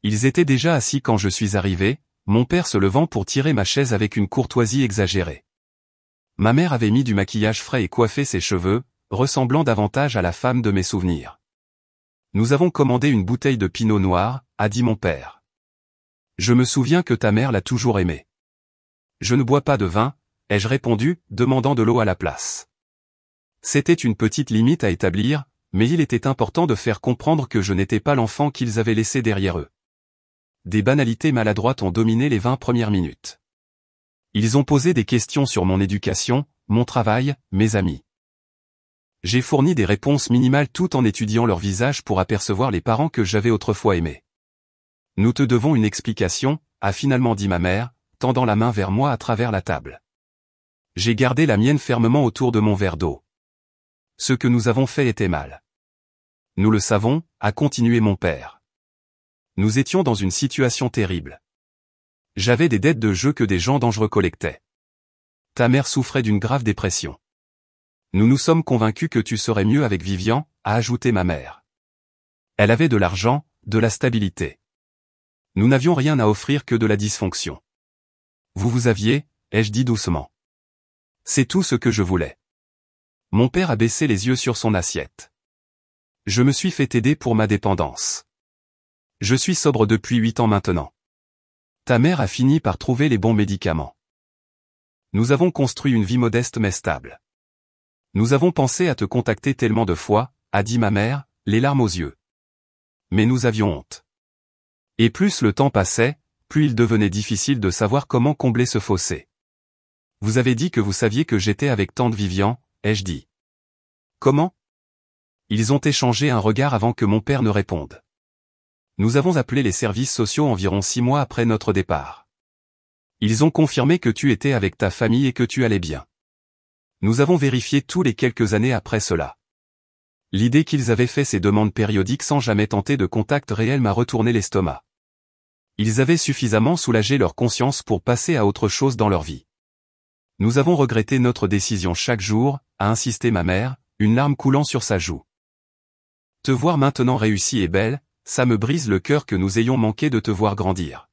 Ils étaient déjà assis quand je suis arrivé, mon père se levant pour tirer ma chaise avec une courtoisie exagérée. Ma mère avait mis du maquillage frais et coiffé ses cheveux, ressemblant davantage à la femme de mes souvenirs. Nous avons commandé une bouteille de pinot noir, a dit mon père. Je me souviens que ta mère l'a toujours aimé. Je ne bois pas de vin, ai-je répondu, demandant de l'eau à la place. C'était une petite limite à établir, mais il était important de faire comprendre que je n'étais pas l'enfant qu'ils avaient laissé derrière eux. Des banalités maladroites ont dominé les 20 premières minutes. Ils ont posé des questions sur mon éducation, mon travail, mes amis. J'ai fourni des réponses minimales tout en étudiant leur visage pour apercevoir les parents que j'avais autrefois aimés. Nous te devons une explication, a finalement dit ma mère, tendant la main vers moi à travers la table. J'ai gardé la mienne fermement autour de mon verre d'eau. Ce que nous avons fait était mal. Nous le savons, a continué mon père. Nous étions dans une situation terrible. J'avais des dettes de jeu que des gens dangereux collectaient. Ta mère souffrait d'une grave dépression. Nous nous sommes convaincus que tu serais mieux avec Vivian, a ajouté ma mère. Elle avait de l'argent, de la stabilité. Nous n'avions rien à offrir que de la dysfonction. Vous aviez, ai-je dit doucement. C'est tout ce que je voulais. Mon père a baissé les yeux sur son assiette. Je me suis fait aider pour ma dépendance. Je suis sobre depuis 8 ans maintenant. Ta mère a fini par trouver les bons médicaments. Nous avons construit une vie modeste mais stable. Nous avons pensé à te contacter tellement de fois, a dit ma mère, les larmes aux yeux. Mais nous avions honte. Et plus le temps passait, plus il devenait difficile de savoir comment combler ce fossé. Vous avez dit que vous saviez que j'étais avec tante Vivian, ai-je dit. Comment? Ils ont échangé un regard avant que mon père ne réponde. Nous avons appelé les services sociaux environ 6 mois après notre départ. Ils ont confirmé que tu étais avec ta famille et que tu allais bien. Nous avons vérifié tous les quelques années après cela. L'idée qu'ils avaient fait ces demandes périodiques sans jamais tenter de contact réel m'a retourné l'estomac. Ils avaient suffisamment soulagé leur conscience pour passer à autre chose dans leur vie. Nous avons regretté notre décision chaque jour, a insisté ma mère, une larme coulant sur sa joue. Te voir maintenant réussie et belle, ça me brise le cœur que nous ayons manqué de te voir grandir.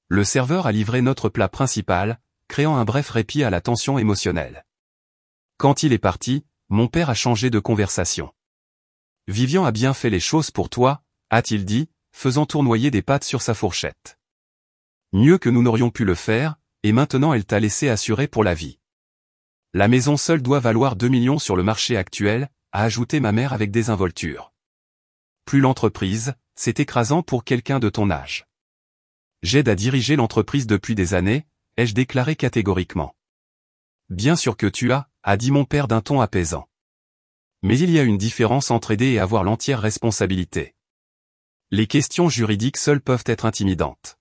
Le serveur a livré notre plat principal, créant un bref répit à la tension émotionnelle. Quand il est parti, mon père a changé de conversation. Vivian a bien fait les choses pour toi, a-t-il dit, faisant tournoyer des pâtes sur sa fourchette. Mieux que nous n'aurions pu le faire, et maintenant elle t'a laissé assurer pour la vie. La maison seule doit valoir 2 millions sur le marché actuel, a ajouté ma mère avec désinvolture. Plus l'entreprise, c'est écrasant pour quelqu'un de ton âge. J'aide à diriger l'entreprise depuis des années, ai-je déclaré catégoriquement. Bien sûr que tu as, a dit mon père d'un ton apaisant. Mais il y a une différence entre aider et avoir l'entière responsabilité. Les questions juridiques seules peuvent être intimidantes.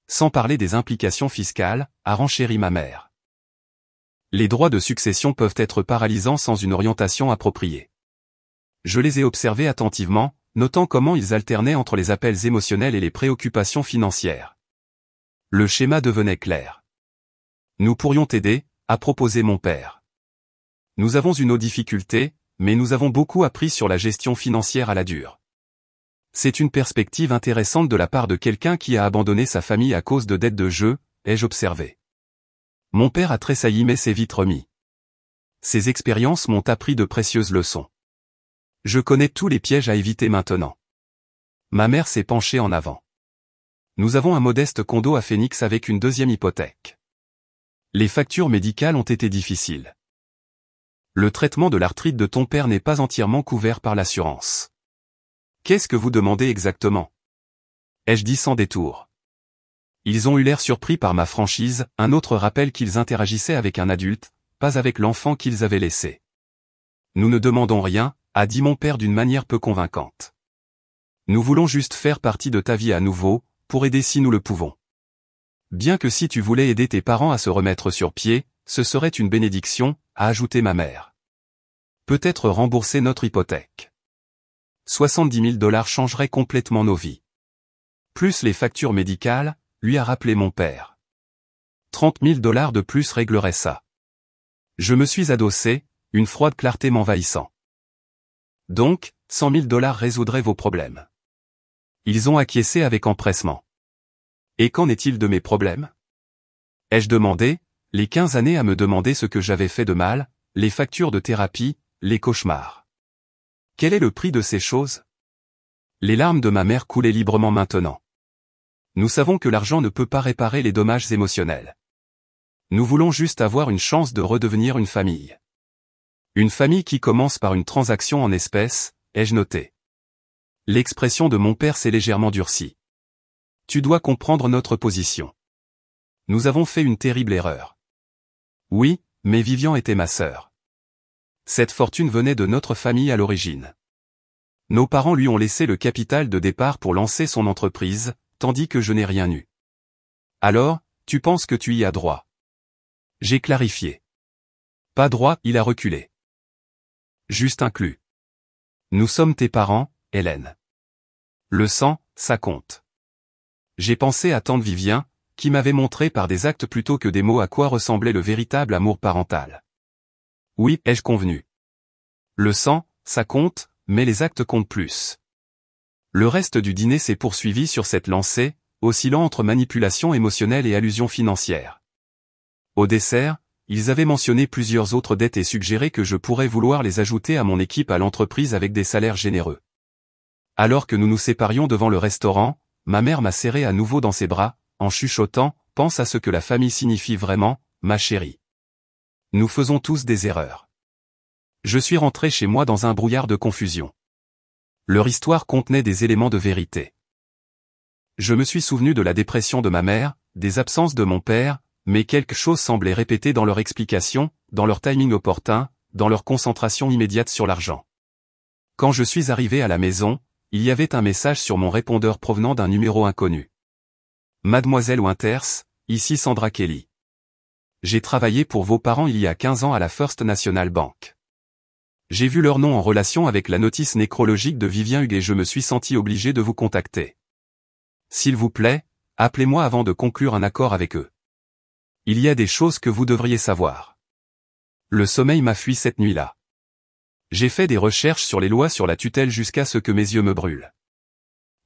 Sans parler des implications fiscales, a renchéri ma mère. Les droits de succession peuvent être paralysants sans une orientation appropriée. Je les ai observés attentivement, notant comment ils alternaient entre les appels émotionnels et les préoccupations financières. Le schéma devenait clair. Nous pourrions t'aider, a proposé mon père. Nous avons eu nos difficultés, mais nous avons beaucoup appris sur la gestion financière à la dure. C'est une perspective intéressante de la part de quelqu'un qui a abandonné sa famille à cause de dettes de jeu, ai-je observé. Mon père a tressailli mais s'est vite remis. Ces expériences m'ont appris de précieuses leçons. Je connais tous les pièges à éviter maintenant. Ma mère s'est penchée en avant. Nous avons un modeste condo à Phoenix avec une 2e hypothèque. Les factures médicales ont été difficiles. Le traitement de l'arthrite de ton père n'est pas entièrement couvert par l'assurance. Qu'est-ce que vous demandez exactement? Ai-je dit sans détour. Ils ont eu l'air surpris par ma franchise, un autre rappel qu'ils interagissaient avec un adulte, pas avec l'enfant qu'ils avaient laissé. Nous ne demandons rien, a dit mon père d'une manière peu convaincante. Nous voulons juste faire partie de ta vie à nouveau, pour aider si nous le pouvons. Bien que si tu voulais aider tes parents à se remettre sur pied, ce serait une bénédiction, a ajouté ma mère. Peut-être rembourser notre hypothèque. 70 000 $ changeraient complètement nos vies. Plus les factures médicales, lui a rappelé mon père. 30 000 $ de plus réglerait ça. Je me suis adossé, une froide clarté m'envahissant. Donc, 100 000 $ résoudrait vos problèmes. Ils ont acquiescé avec empressement. Et qu'en est-il de mes problèmes? Ai-je demandé, les 15 années à me demander ce que j'avais fait de mal, les factures de thérapie, les cauchemars. Quel est le prix de ces choses? Les larmes de ma mère coulaient librement maintenant. Nous savons que l'argent ne peut pas réparer les dommages émotionnels. Nous voulons juste avoir une chance de redevenir une famille. Une famille qui commence par une transaction en espèces, ai-je noté. L'expression de mon père s'est légèrement durcie. Tu dois comprendre notre position. Nous avons fait une terrible erreur. Oui, mais Vivian était ma sœur. Cette fortune venait de notre famille à l'origine. Nos parents lui ont laissé le capital de départ pour lancer son entreprise, tandis que je n'ai rien eu. Alors, tu penses que tu y as droit? J'ai clarifié. Pas droit, il a reculé. Juste inclus. Nous sommes tes parents, Hélène. Le sang, ça compte. J'ai pensé à tante Vivien, qui m'avait montré par des actes plutôt que des mots à quoi ressemblait le véritable amour parental. Oui, ai-je convenu. Le sang, ça compte, mais les actes comptent plus. Le reste du dîner s'est poursuivi sur cette lancée, oscillant entre manipulation émotionnelle et allusion financière. Au dessert, ils avaient mentionné plusieurs autres dettes et suggéré que je pourrais vouloir les ajouter à mon équipe à l'entreprise avec des salaires généreux. Alors que nous nous séparions devant le restaurant, ma mère m'a serré à nouveau dans ses bras, en chuchotant, pense à ce que la famille signifie vraiment, ma chérie. Nous faisons tous des erreurs. Je suis rentré chez moi dans un brouillard de confusion. Leur histoire contenait des éléments de vérité. Je me suis souvenu de la dépression de ma mère, des absences de mon père, mais quelque chose semblait répété dans leur explication, dans leur timing opportun, dans leur concentration immédiate sur l'argent. Quand je suis arrivé à la maison, il y avait un message sur mon répondeur provenant d'un numéro inconnu. Mademoiselle Winters, ici Sandra Kelly. J'ai travaillé pour vos parents il y a 15 ans à la First National Bank. J'ai vu leur nom en relation avec la notice nécrologique de Vivien Hugues et je me suis senti obligé de vous contacter. S'il vous plaît, appelez-moi avant de conclure un accord avec eux. Il y a des choses que vous devriez savoir. Le sommeil m'a fui cette nuit-là. J'ai fait des recherches sur les lois sur la tutelle jusqu'à ce que mes yeux me brûlent.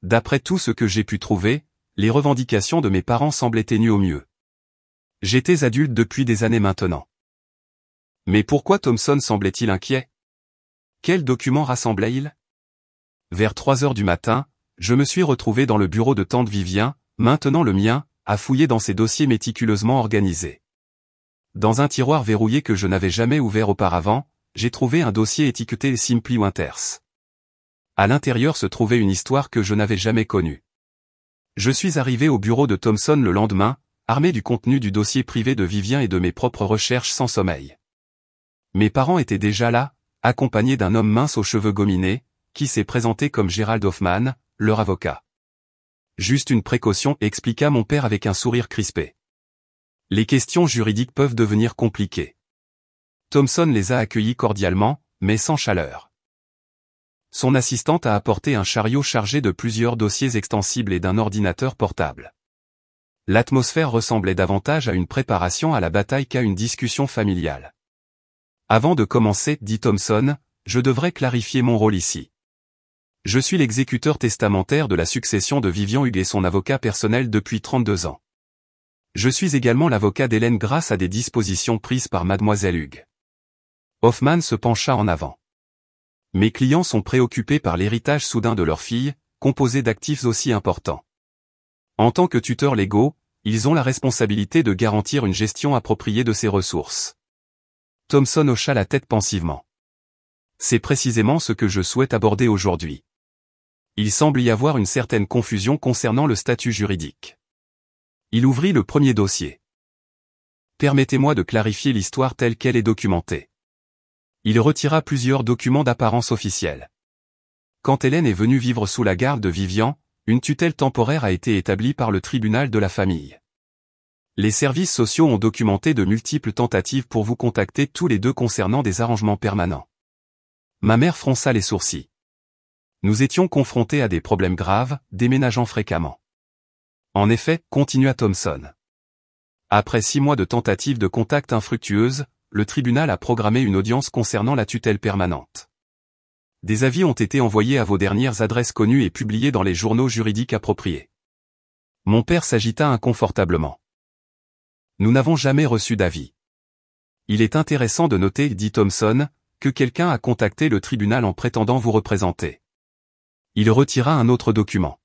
D'après tout ce que j'ai pu trouver, les revendications de mes parents semblaient ténues au mieux. J'étais adulte depuis des années maintenant. Mais pourquoi Thompson semblait-il inquiet? Quels documents rassemblait-il? Vers 3 heures du matin, je me suis retrouvé dans le bureau de tante Vivien, maintenant le mien, à fouiller dans ses dossiers méticuleusement organisés. Dans un tiroir verrouillé que je n'avais jamais ouvert auparavant, j'ai trouvé un dossier étiqueté Simply Winters. À l'intérieur se trouvait une histoire que je n'avais jamais connue. Je suis arrivé au bureau de Thompson le lendemain, armé du contenu du dossier privé de Vivien et de mes propres recherches sans sommeil. Mes parents étaient déjà là, accompagnés d'un homme mince aux cheveux gominés, qui s'est présenté comme Gerald Hoffman, leur avocat. Juste une précaution, expliqua mon père avec un sourire crispé. Les questions juridiques peuvent devenir compliquées. Thompson les a accueillis cordialement, mais sans chaleur. Son assistante a apporté un chariot chargé de plusieurs dossiers extensibles et d'un ordinateur portable. L'atmosphère ressemblait davantage à une préparation à la bataille qu'à une discussion familiale. Avant de commencer, dit Thompson, je devrais clarifier mon rôle ici. Je suis l'exécuteur testamentaire de la succession de Vivien Hugues et son avocat personnel depuis 32 ans. Je suis également l'avocat d'Hélène grâce à des dispositions prises par mademoiselle Hugues. Hoffman se pencha en avant. Mes clients sont préoccupés par l'héritage soudain de leur fille, composé d'actifs aussi importants. En tant que tuteurs légaux, ils ont la responsabilité de garantir une gestion appropriée de ces ressources. Thompson hocha la tête pensivement. C'est précisément ce que je souhaite aborder aujourd'hui. Il semble y avoir une certaine confusion concernant le statut juridique. Il ouvrit le premier dossier. Permettez-moi de clarifier l'histoire telle qu'elle est documentée. Il retira plusieurs documents d'apparence officielle. Quand Hélène est venue vivre sous la garde de Vivian, une tutelle temporaire a été établie par le tribunal de la famille. Les services sociaux ont documenté de multiples tentatives pour vous contacter tous les deux concernant des arrangements permanents. Ma mère fronça les sourcils. Nous étions confrontés à des problèmes graves, déménageant fréquemment. En effet, continua Thompson. Après 6 mois de tentatives de contact infructueuses, le tribunal a programmé une audience concernant la tutelle permanente. Des avis ont été envoyés à vos dernières adresses connues et publiés dans les journaux juridiques appropriés. Mon père s'agita inconfortablement. Nous n'avons jamais reçu d'avis. Il est intéressant de noter, dit Thompson, que quelqu'un a contacté le tribunal en prétendant vous représenter. Il retira un autre document.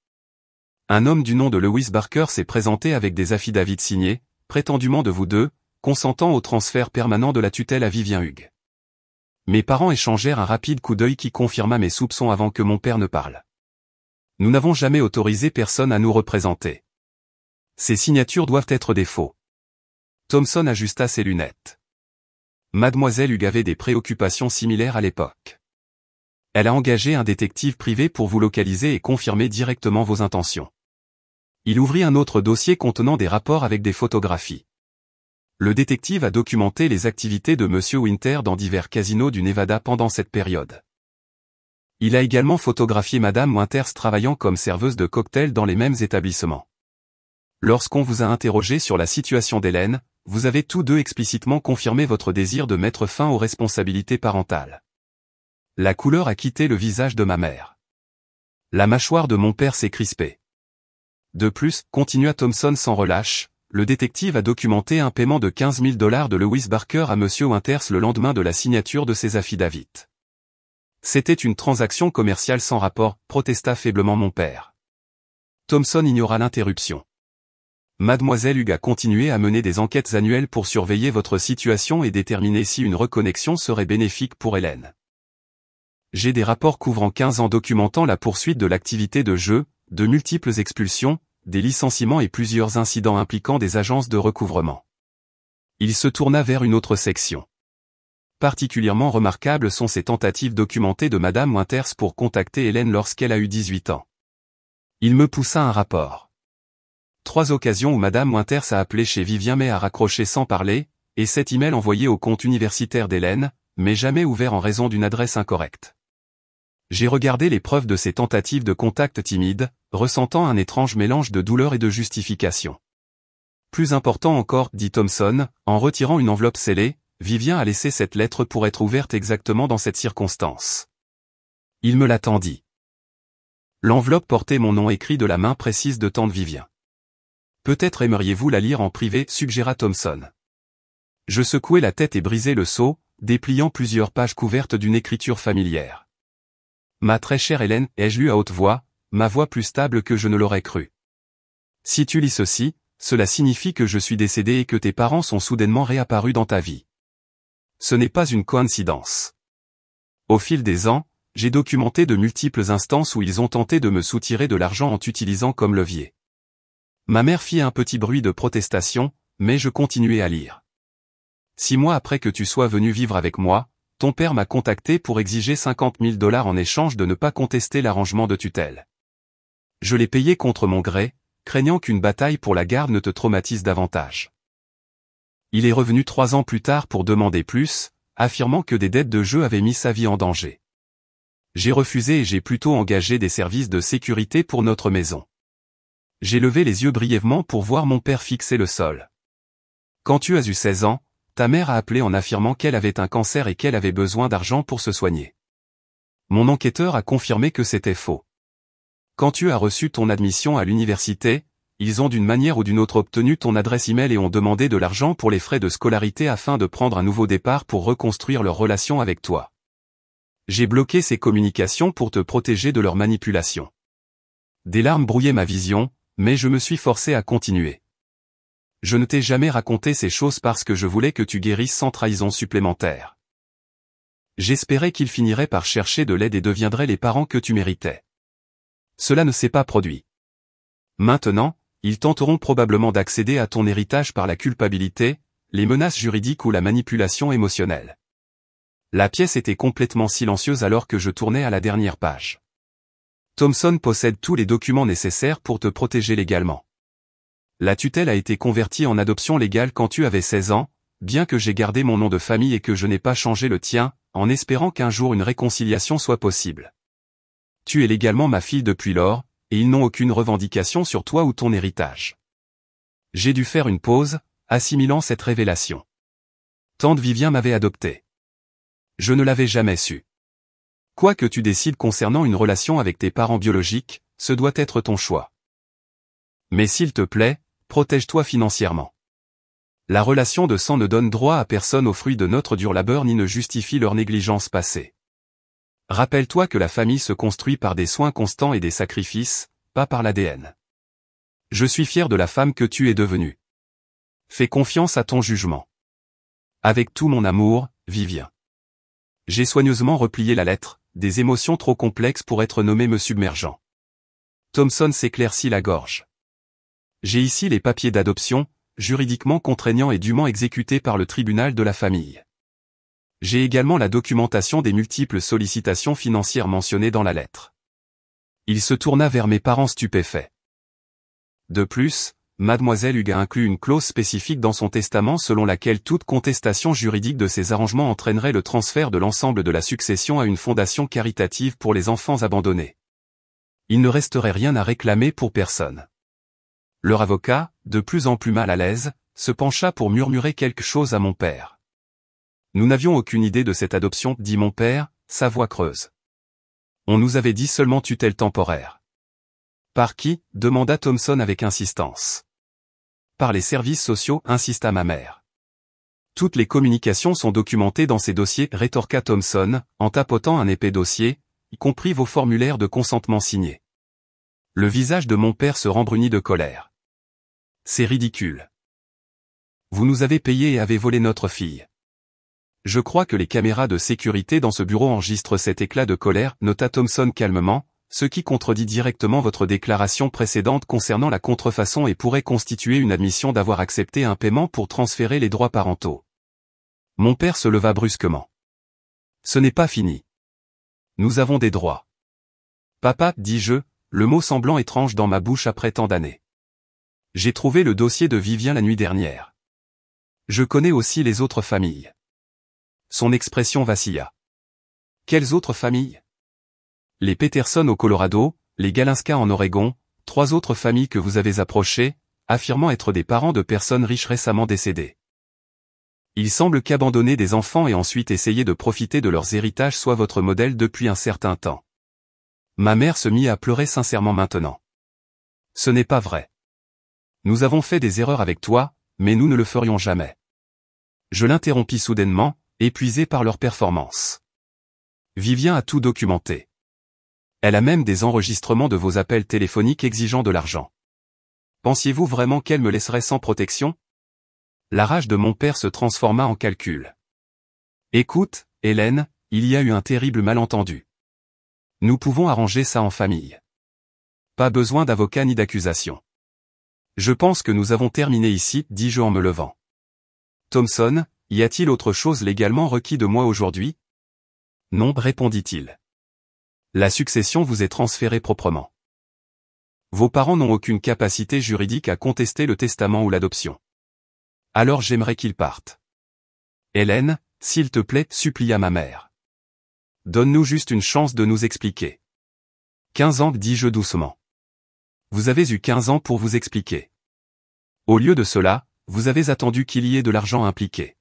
Un homme du nom de Lewis Barker s'est présenté avec des affidavits signés, prétendument de vous deux, consentant au transfert permanent de la tutelle à Vivien Hughes. Mes parents échangèrent un rapide coup d'œil qui confirma mes soupçons avant que mon père ne parle. Nous n'avons jamais autorisé personne à nous représenter. Ces signatures doivent être des faux. Thompson ajusta ses lunettes. Mademoiselle Hughes avait des préoccupations similaires à l'époque. Elle a engagé un détective privé pour vous localiser et confirmer directement vos intentions. Il ouvrit un autre dossier contenant des rapports avec des photographies. Le détective a documenté les activités de Monsieur Winter dans divers casinos du Nevada pendant cette période. Il a également photographié Madame Winters travaillant comme serveuse de cocktails dans les mêmes établissements. Lorsqu'on vous a interrogé sur la situation d'Hélène, vous avez tous deux explicitement confirmé votre désir de mettre fin aux responsabilités parentales. La couleur a quitté le visage de ma mère. La mâchoire de mon père s'est crispée. De plus, continua Thompson sans relâche, le détective a documenté un paiement de 15 000 $ de Lewis Barker à Monsieur Winters le lendemain de la signature de ses affidavits. C'était une transaction commerciale sans rapport, protesta faiblement mon père. Thompson ignora l'interruption. Mademoiselle Hughes a continué à mener des enquêtes annuelles pour surveiller votre situation et déterminer si une reconnexion serait bénéfique pour Hélène. J'ai des rapports couvrant 15 ans documentant la poursuite de l'activité de jeu, de multiples expulsions, des licenciements et plusieurs incidents impliquant des agences de recouvrement. Il se tourna vers une autre section. Particulièrement remarquables sont ces tentatives documentées de Madame Winters pour contacter Hélène lorsqu'elle a eu 18 ans. Il me poussa un rapport. 3 occasions où Madame Winters a appelé chez Vivien mais a raccroché sans parler, et 7 emails envoyés au compte universitaire d'Hélène, mais jamais ouverts en raison d'une adresse incorrecte. J'ai regardé les preuves de ces tentatives de contact timides, ressentant un étrange mélange de douleur et de justification. Plus important encore, dit Thompson, en retirant une enveloppe scellée, Vivien a laissé cette lettre pour être ouverte exactement dans cette circonstance. Il me l'a tendit. L'enveloppe portait mon nom écrit de la main précise de tante Vivien. Peut-être aimeriez-vous la lire en privé, suggéra Thompson. Je secouai la tête et brisai le sceau, dépliant plusieurs pages couvertes d'une écriture familière. Ma très chère Hélène, ai-je lu à haute voix, ma voix plus stable que je ne l'aurais cru. Si tu lis ceci, cela signifie que je suis décédé et que tes parents sont soudainement réapparus dans ta vie. Ce n'est pas une coïncidence. Au fil des ans, j'ai documenté de multiples instances où ils ont tenté de me soutirer de l'argent en t'utilisant comme levier. Ma mère fit un petit bruit de protestation, mais je continuai à lire. 6 mois après que tu sois venu vivre avec moi, ton père m'a contacté pour exiger 50 000 $ en échange de ne pas contester l'arrangement de tutelle. Je l'ai payé contre mon gré, craignant qu'une bataille pour la garde ne te traumatise davantage. Il est revenu 3 ans plus tard pour demander plus, affirmant que des dettes de jeu avaient mis sa vie en danger. J'ai refusé et j'ai plutôt engagé des services de sécurité pour notre maison. J'ai levé les yeux brièvement pour voir mon père fixer le sol. Quand tu as eu 16 ans, ta mère a appelé en affirmant qu'elle avait un cancer et qu'elle avait besoin d'argent pour se soigner. Mon enquêteur a confirmé que c'était faux. Quand tu as reçu ton admission à l'université, ils ont d'une manière ou d'une autre obtenu ton adresse email et ont demandé de l'argent pour les frais de scolarité afin de prendre un nouveau départ pour reconstruire leur relation avec toi. J'ai bloqué ces communications pour te protéger de leur manipulation. Des larmes brouillaient ma vision, mais je me suis forcé à continuer. Je ne t'ai jamais raconté ces choses parce que je voulais que tu guérisses sans trahison supplémentaire. J'espérais qu'ils finiraient par chercher de l'aide et deviendraient les parents que tu méritais. Cela ne s'est pas produit. Maintenant, ils tenteront probablement d'accéder à ton héritage par la culpabilité, les menaces juridiques ou la manipulation émotionnelle. La pièce était complètement silencieuse alors que je tournais à la dernière page. Thompson possède tous les documents nécessaires pour te protéger légalement. La tutelle a été convertie en adoption légale quand tu avais 16 ans, bien que j'ai gardé mon nom de famille et que je n'ai pas changé le tien, en espérant qu'un jour une réconciliation soit possible. Tu es légalement ma fille depuis lors, et ils n'ont aucune revendication sur toi ou ton héritage. J'ai dû faire une pause, assimilant cette révélation. Tante Vivien m'avait adopté. Je ne l'avais jamais su. Quoi que tu décides concernant une relation avec tes parents biologiques, ce doit être ton choix. Mais s'il te plaît, protège-toi financièrement. La relation de sang ne donne droit à personne aux fruits de notre dur labeur ni ne justifie leur négligence passée. Rappelle-toi que la famille se construit par des soins constants et des sacrifices, pas par l'ADN. Je suis fier de la femme que tu es devenue. Fais confiance à ton jugement. Avec tout mon amour, Vivien. J'ai soigneusement replié la lettre, des émotions trop complexes pour être nommées me submergeant. Thompson s'éclaircit la gorge. J'ai ici les papiers d'adoption, juridiquement contraignants et dûment exécutés par le tribunal de la famille. J'ai également la documentation des multiples sollicitations financières mentionnées dans la lettre. Il se tourna vers mes parents stupéfaits. De plus, Mademoiselle Hugues a inclus une clause spécifique dans son testament selon laquelle toute contestation juridique de ces arrangements entraînerait le transfert de l'ensemble de la succession à une fondation caritative pour les enfants abandonnés. Il ne resterait rien à réclamer pour personne. Leur avocat, de plus en plus mal à l'aise, se pencha pour murmurer quelque chose à mon père. Nous n'avions aucune idée de cette adoption, dit mon père, sa voix creuse. On nous avait dit seulement tutelle temporaire. Par qui? Demanda Thompson avec insistance. Par les services sociaux, insista ma mère. Toutes les communications sont documentées dans ces dossiers, rétorqua Thompson, en tapotant un épais dossier, y compris vos formulaires de consentement signés. Le visage de mon père se rembrunit de colère. C'est ridicule. Vous nous avez payé et avez volé notre fille. Je crois que les caméras de sécurité dans ce bureau enregistrent cet éclat de colère, nota Thompson calmement, ce qui contredit directement votre déclaration précédente concernant la contrefaçon et pourrait constituer une admission d'avoir accepté un paiement pour transférer les droits parentaux. Mon père se leva brusquement. Ce n'est pas fini. Nous avons des droits. Papa, dis-je, le mot semblant étrange dans ma bouche après tant d'années. J'ai trouvé le dossier de Vivien la nuit dernière. Je connais aussi les autres familles. Son expression vacilla. Quelles autres familles? Les Peterson au Colorado, les Galinska en Oregon, 3 autres familles que vous avez approchées, affirmant être des parents de personnes riches récemment décédées. Il semble qu'abandonner des enfants et ensuite essayer de profiter de leurs héritages soit votre modèle depuis un certain temps. Ma mère se mit à pleurer sincèrement maintenant. Ce n'est pas vrai. Nous avons fait des erreurs avec toi, mais nous ne le ferions jamais. Je l'interrompis soudainement, épuisé par leur performance. Vivien a tout documenté. Elle a même des enregistrements de vos appels téléphoniques exigeant de l'argent. Pensiez-vous vraiment qu'elle me laisserait sans protection? La rage de mon père se transforma en calcul. Écoute, Hélène, il y a eu un terrible malentendu. Nous pouvons arranger ça en famille. Pas besoin d'avocat ni d'accusation. Je pense que nous avons terminé ici, dis-je en me levant. Thompson, y a-t-il autre chose légalement requis de moi aujourd'hui? Non, répondit-il. La succession vous est transférée proprement. Vos parents n'ont aucune capacité juridique à contester le testament ou l'adoption. Alors j'aimerais qu'ils partent. Hélène, s'il te plaît, supplia ma mère. Donne-nous juste une chance de nous expliquer. 15 ans, dis-je doucement. Vous avez eu 15 ans pour vous expliquer. Au lieu de cela, vous avez attendu qu'il y ait de l'argent impliqué.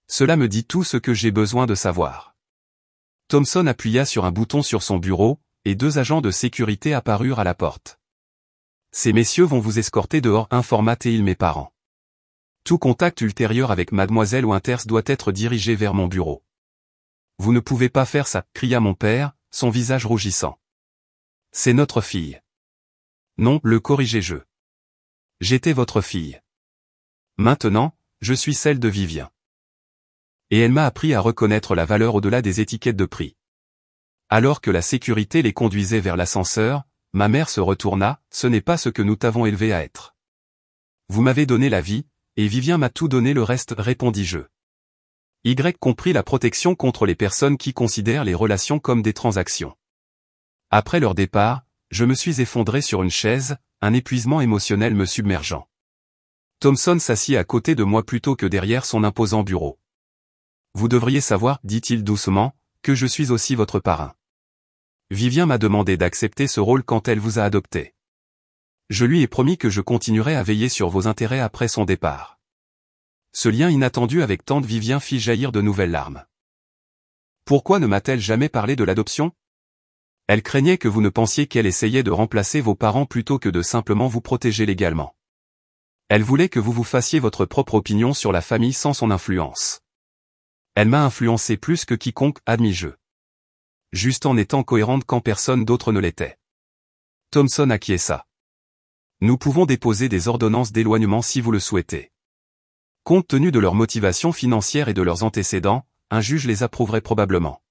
Cela me dit tout ce que j'ai besoin de savoir. Thompson appuya sur un bouton sur son bureau, et 2 agents de sécurité apparurent à la porte. Ces messieurs vont vous escorter dehors, informa-t-il mes parents. Tout contact ultérieur avec Mademoiselle Winters doit être dirigé vers mon bureau. Vous ne pouvez pas faire ça, cria mon père, son visage rougissant. C'est notre fille. Non, le corrigeai-je. J'étais votre fille. Maintenant, je suis celle de Vivien. Et elle m'a appris à reconnaître la valeur au-delà des étiquettes de prix. Alors que la sécurité les conduisait vers l'ascenseur, ma mère se retourna, ce n'est pas ce que nous t'avons élevé à être. Vous m'avez donné la vie, et Vivien m'a tout donné le reste, répondis-je. Y compris la protection contre les personnes qui considèrent les relations comme des transactions. Après leur départ, je me suis effondré sur une chaise, un épuisement émotionnel me submergeant. Thompson s'assit à côté de moi plutôt que derrière son imposant bureau. Vous devriez savoir, dit-il doucement, que je suis aussi votre parrain. Vivien m'a demandé d'accepter ce rôle quand elle vous a adopté. Je lui ai promis que je continuerai à veiller sur vos intérêts après son départ. Ce lien inattendu avec tante Vivien fit jaillir de nouvelles larmes. Pourquoi ne m'a-t-elle jamais parlé de l'adoption? Elle craignait que vous ne pensiez qu'elle essayait de remplacer vos parents plutôt que de simplement vous protéger légalement. Elle voulait que vous vous fassiez votre propre opinion sur la famille sans son influence. Elle m'a influencé plus que quiconque, admis-je. Juste en étant cohérente quand personne d'autre ne l'était. Thompson acquiesça. Nous pouvons déposer des ordonnances d'éloignement si vous le souhaitez. Compte tenu de leur motivation financière et de leurs antécédents, un juge les approuverait probablement.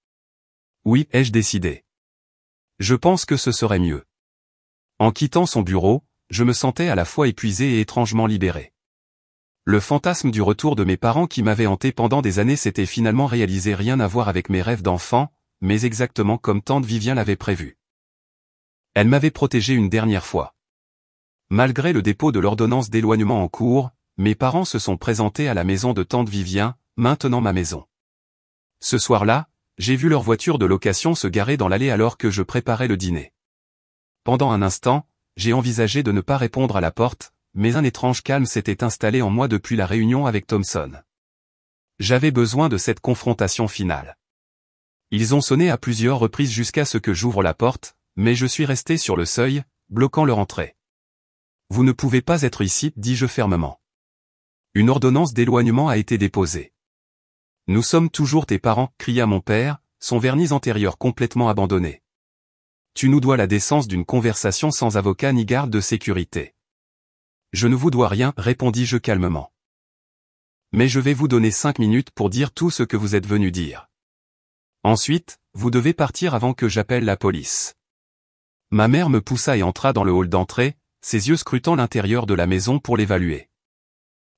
Oui, ai-je décidé. Je pense que ce serait mieux. En quittant son bureau, je me sentais à la fois épuisé et étrangement libéré. Le fantasme du retour de mes parents qui m'avait hanté pendant des années s'était finalement réalisé, rien à voir avec mes rêves d'enfant, mais exactement comme tante Vivien l'avait prévu. Elle m'avait protégé une dernière fois. Malgré le dépôt de l'ordonnance d'éloignement en cours, mes parents se sont présentés à la maison de tante Vivien, maintenant ma maison. Ce soir-là, j'ai vu leur voiture de location se garer dans l'allée alors que je préparais le dîner. Pendant un instant, j'ai envisagé de ne pas répondre à la porte, mais un étrange calme s'était installé en moi depuis la réunion avec Thompson. J'avais besoin de cette confrontation finale. Ils ont sonné à plusieurs reprises jusqu'à ce que j'ouvre la porte, mais je suis resté sur le seuil, bloquant leur entrée. Vous ne pouvez pas être ici, dis-je fermement. Une ordonnance d'éloignement a été déposée. Nous sommes toujours tes parents, cria mon père, son vernis antérieur complètement abandonné. Tu nous dois la décence d'une conversation sans avocat ni garde de sécurité. Je ne vous dois rien, répondis-je calmement. Mais je vais vous donner 5 minutes pour dire tout ce que vous êtes venu dire. Ensuite, vous devez partir avant que j'appelle la police. Ma mère me poussa et entra dans le hall d'entrée, ses yeux scrutant l'intérieur de la maison pour l'évaluer.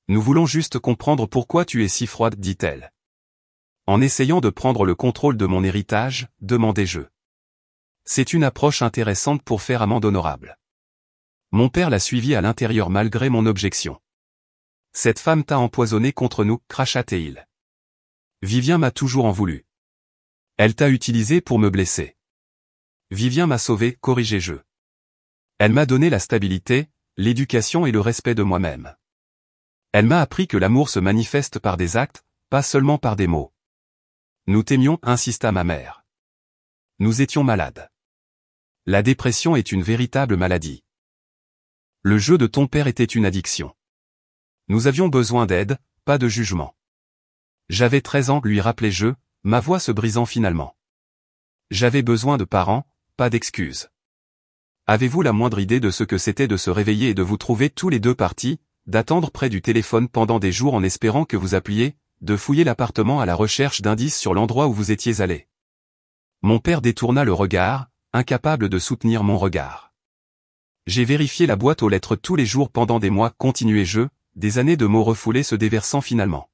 Nous voulons juste comprendre pourquoi tu es si froide, dit-elle. En essayant de prendre le contrôle de mon héritage, demandai-je. C'est une approche intéressante pour faire amende honorable. Mon père l'a suivi à l'intérieur malgré mon objection. Cette femme t'a empoisonné contre nous, cracha-t-il. Vivien m'a toujours en voulu. Elle t'a utilisé pour me blesser. Vivien m'a sauvé, corrigeai-je. Elle m'a donné la stabilité, l'éducation et le respect de moi-même. Elle m'a appris que l'amour se manifeste par des actes, pas seulement par des mots. Nous t'aimions, insista ma mère. Nous étions malades. La dépression est une véritable maladie. Le jeu de ton père était une addiction. Nous avions besoin d'aide, pas de jugement. J'avais 13 ans, lui rappelai-je, ma voix se brisant finalement. J'avais besoin de parents, pas d'excuses. Avez-vous la moindre idée de ce que c'était de se réveiller et de vous trouver tous les deux partis, d'attendre près du téléphone pendant des jours en espérant que vous appeliez, de fouiller l'appartement à la recherche d'indices sur l'endroit où vous étiez allé? Mon père détourna le regard, incapable de soutenir mon regard. J'ai vérifié la boîte aux lettres tous les jours pendant des mois, continuai-je, des années de mots refoulés se déversant finalement.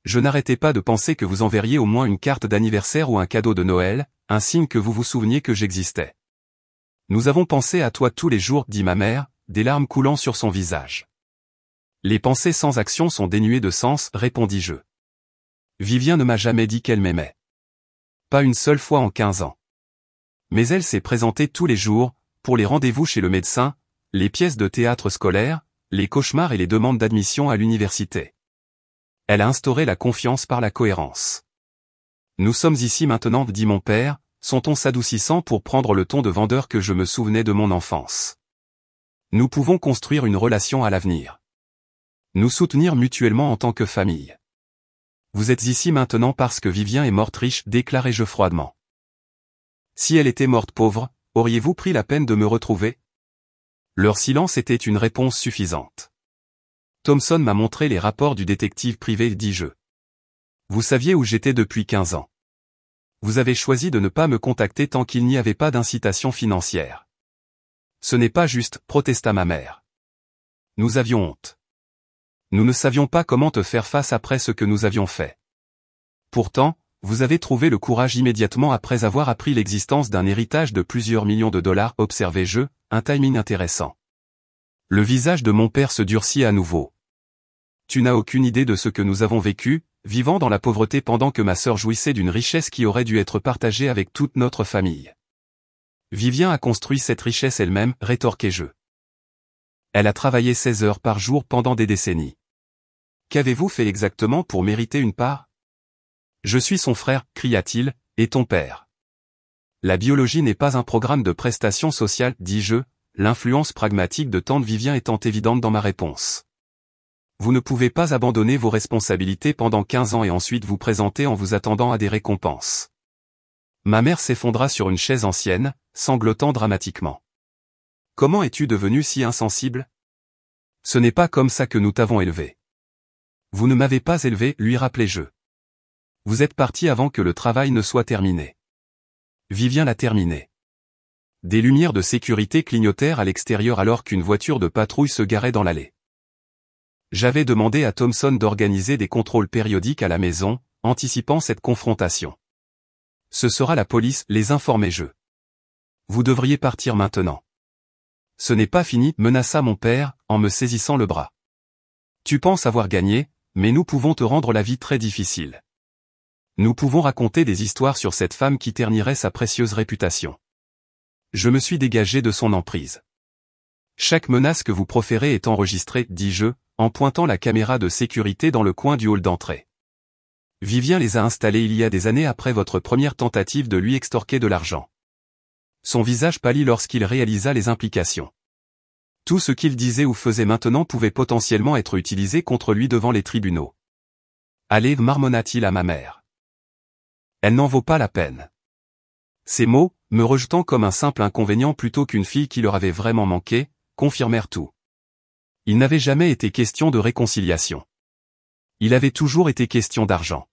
Je n'arrêtais pas de penser que vous enverriez au moins une carte d'anniversaire ou un cadeau de Noël, un signe que vous vous souveniez que j'existais. Nous avons pensé à toi tous les jours, dit ma mère, des larmes coulant sur son visage. Les pensées sans action sont dénuées de sens, répondis-je. Vivien ne m'a jamais dit qu'elle m'aimait. Pas une seule fois en 15 ans. Mais elle s'est présentée tous les jours, pour les rendez-vous chez le médecin, les pièces de théâtre scolaires, les cauchemars et les demandes d'admission à l'université. Elle a instauré la confiance par la cohérence. Nous sommes ici maintenant, dit mon père, son ton s'adoucissant pour prendre le ton de vendeur que je me souvenais de mon enfance. Nous pouvons construire une relation à l'avenir. Nous soutenir mutuellement en tant que famille. Vous êtes ici maintenant parce que Vivien est morte riche, déclarai-je froidement. Si elle était morte pauvre, auriez-vous pris la peine de me retrouver? Leur silence était une réponse suffisante. Thompson m'a montré les rapports du détective privé, dis-je. Vous saviez où j'étais depuis 15 ans. Vous avez choisi de ne pas me contacter tant qu'il n'y avait pas d'incitation financière. Ce n'est pas juste, protesta ma mère. Nous avions honte. Nous ne savions pas comment te faire face après ce que nous avions fait. Pourtant, vous avez trouvé le courage immédiatement après avoir appris l'existence d'un héritage de plusieurs millions de dollars, observai-je, un timing intéressant. Le visage de mon père se durcit à nouveau. Tu n'as aucune idée de ce que nous avons vécu, vivant dans la pauvreté pendant que ma sœur jouissait d'une richesse qui aurait dû être partagée avec toute notre famille. Vivien a construit cette richesse elle-même, rétorquai-je. Elle a travaillé 16 heures par jour pendant des décennies. Qu'avez-vous fait exactement pour mériter une part? Je suis son frère, cria-t-il, et ton père. La biologie n'est pas un programme de prestations sociales, dis-je, l'influence pragmatique de tante Vivien étant évidente dans ma réponse. Vous ne pouvez pas abandonner vos responsabilités pendant 15 ans et ensuite vous présenter en vous attendant à des récompenses. Ma mère s'effondra sur une chaise ancienne, sanglotant dramatiquement. Comment es-tu devenu si insensible? Ce n'est pas comme ça que nous t'avons élevé. Vous ne m'avez pas élevé, lui rappelai-je. Vous êtes parti avant que le travail ne soit terminé. Vivien l'a terminé. Des lumières de sécurité clignotèrent à l'extérieur alors qu'une voiture de patrouille se garait dans l'allée. J'avais demandé à Thompson d'organiser des contrôles périodiques à la maison, anticipant cette confrontation. Ce sera la police, les informais-je. Vous devriez partir maintenant. Ce n'est pas fini, menaça mon père, en me saisissant le bras. Tu penses avoir gagné, mais nous pouvons te rendre la vie très difficile. Nous pouvons raconter des histoires sur cette femme qui ternirait sa précieuse réputation. Je me suis dégagé de son emprise. Chaque menace que vous proférez est enregistrée, dis-je, en pointant la caméra de sécurité dans le coin du hall d'entrée. Vivien les a installés il y a des années après votre première tentative de lui extorquer de l'argent. Son visage pâlit lorsqu'il réalisa les implications. Tout ce qu'il disait ou faisait maintenant pouvait potentiellement être utilisé contre lui devant les tribunaux. Allez, marmonna-t-il à ma mère. Elle n'en vaut pas la peine. Ces mots, me rejetant comme un simple inconvénient plutôt qu'une fille qui leur avait vraiment manqué, confirmèrent tout. Il n'avait jamais été question de réconciliation. Il avait toujours été question d'argent.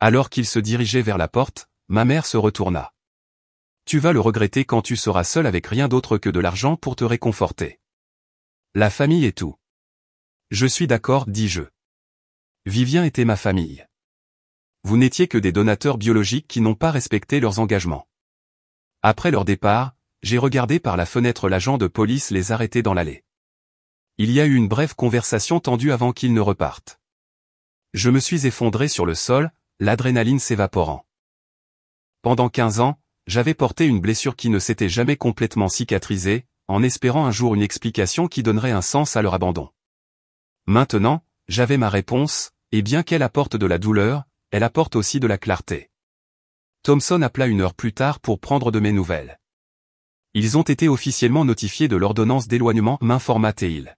Alors qu'il se dirigeait vers la porte, ma mère se retourna. Tu vas le regretter quand tu seras seul avec rien d'autre que de l'argent pour te réconforter. La famille est tout. Je suis d'accord, dis-je. Vivien était ma famille. Vous n'étiez que des donateurs biologiques qui n'ont pas respecté leurs engagements. Après leur départ, j'ai regardé par la fenêtre l'agent de police les arrêter dans l'allée. Il y a eu une brève conversation tendue avant qu'ils ne repartent. Je me suis effondré sur le sol, l'adrénaline s'évaporant. Pendant 15 ans, j'avais porté une blessure qui ne s'était jamais complètement cicatrisée, en espérant un jour une explication qui donnerait un sens à leur abandon. Maintenant, j'avais ma réponse, et bien qu'elle apporte de la douleur, elle apporte aussi de la clarté. Thompson appela 1 heure plus tard pour prendre de mes nouvelles. Ils ont été officiellement notifiés de l'ordonnance d'éloignement, m'informa-t-il.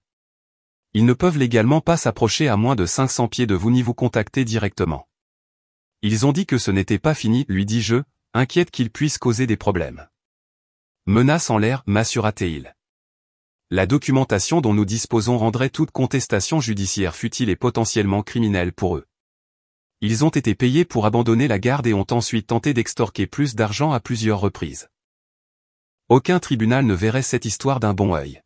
Ils ne peuvent légalement pas s'approcher à moins de 500 pieds de vous ni vous contacter directement. Ils ont dit que ce n'était pas fini, lui dis-je, inquiète qu'ils puissent causer des problèmes. Menace en l'air, m'assura-t-il. La documentation dont nous disposons rendrait toute contestation judiciaire futile et potentiellement criminelle pour eux. Ils ont été payés pour abandonner la garde et ont ensuite tenté d'extorquer plus d'argent à plusieurs reprises. Aucun tribunal ne verrait cette histoire d'un bon œil.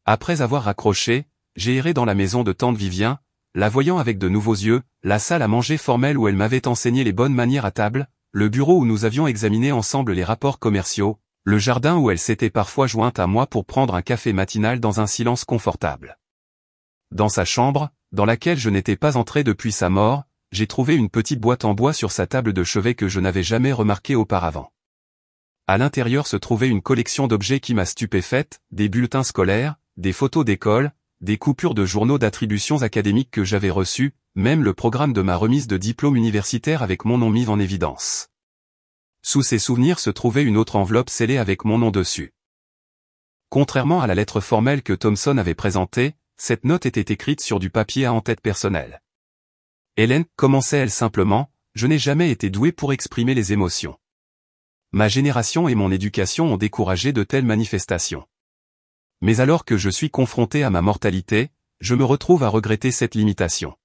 Après avoir raccroché, j'ai erré dans la maison de tante Vivien, la voyant avec de nouveaux yeux, la salle à manger formelle où elle m'avait enseigné les bonnes manières à table, le bureau où nous avions examiné ensemble les rapports commerciaux, le jardin où elle s'était parfois jointe à moi pour prendre un café matinal dans un silence confortable. Dans sa chambre, dans laquelle je n'étais pas entré depuis sa mort, j'ai trouvé une petite boîte en bois sur sa table de chevet que je n'avais jamais remarquée auparavant. À l'intérieur se trouvait une collection d'objets qui m'a stupéfaite, des bulletins scolaires, des photos d'école, des coupures de journaux d'attributions académiques que j'avais reçus, même le programme de ma remise de diplôme universitaire avec mon nom mis en évidence. Sous ces souvenirs se trouvait une autre enveloppe scellée avec mon nom dessus. Contrairement à la lettre formelle que Thompson avait présentée, cette note était écrite sur du papier à en-tête personnel. Hélène, commençait-elle simplement, je n'ai jamais été douée pour exprimer les émotions. Ma génération et mon éducation ont découragé de telles manifestations. Mais alors que je suis confronté à ma mortalité, je me retrouve à regretter cette limitation.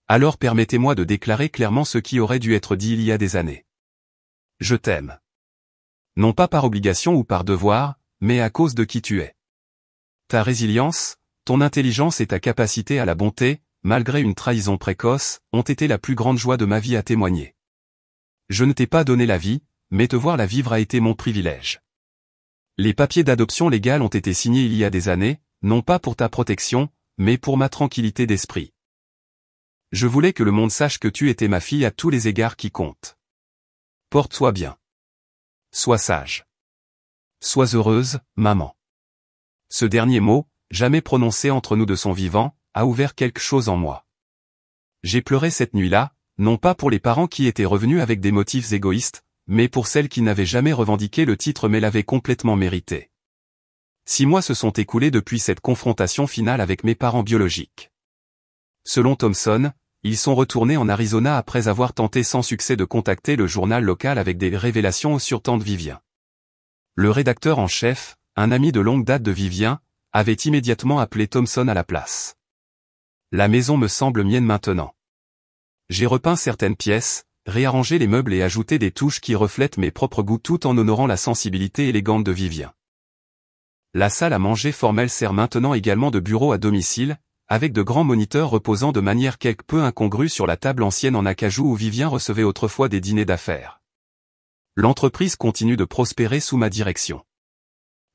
Alors permettez-moi de déclarer clairement ce qui aurait dû être dit il y a des années. Je t'aime. Non pas par obligation ou par devoir, mais à cause de qui tu es. Ta résilience, ton intelligence et ta capacité à la bonté, malgré une trahison précoce, ont été la plus grande joie de ma vie à témoigner. Je ne t'ai pas donné la vie, mais te voir la vivre a été mon privilège. Les papiers d'adoption légale ont été signés il y a des années, non pas pour ta protection, mais pour ma tranquillité d'esprit. Je voulais que le monde sache que tu étais ma fille à tous les égards qui comptent. Porte-toi bien. Sois sage. Sois heureuse, maman. Ce dernier mot, jamais prononcé entre nous de son vivant, a ouvert quelque chose en moi. J'ai pleuré cette nuit-là, non pas pour les parents qui étaient revenus avec des motifs égoïstes, mais pour celles qui n'avaient jamais revendiqué le titre mais l'avaient complètement mérité. 6 mois se sont écoulés depuis cette confrontation finale avec mes parents biologiques. Selon Thomson, ils sont retournés en Arizona après avoir tenté sans succès de contacter le journal local avec des révélations sur tante Vivien. Le rédacteur en chef, un ami de longue date de Vivien, avait immédiatement appelé Thomson à la place. La maison me semble mienne maintenant. J'ai repeint certaines pièces, réarrangé les meubles et ajouté des touches qui reflètent mes propres goûts tout en honorant la sensibilité élégante de Vivien. La salle à manger formelle sert maintenant également de bureau à domicile, avec de grands moniteurs reposant de manière quelque peu incongrue sur la table ancienne en acajou où Vivien recevait autrefois des dîners d'affaires. L'entreprise continue de prospérer sous ma direction.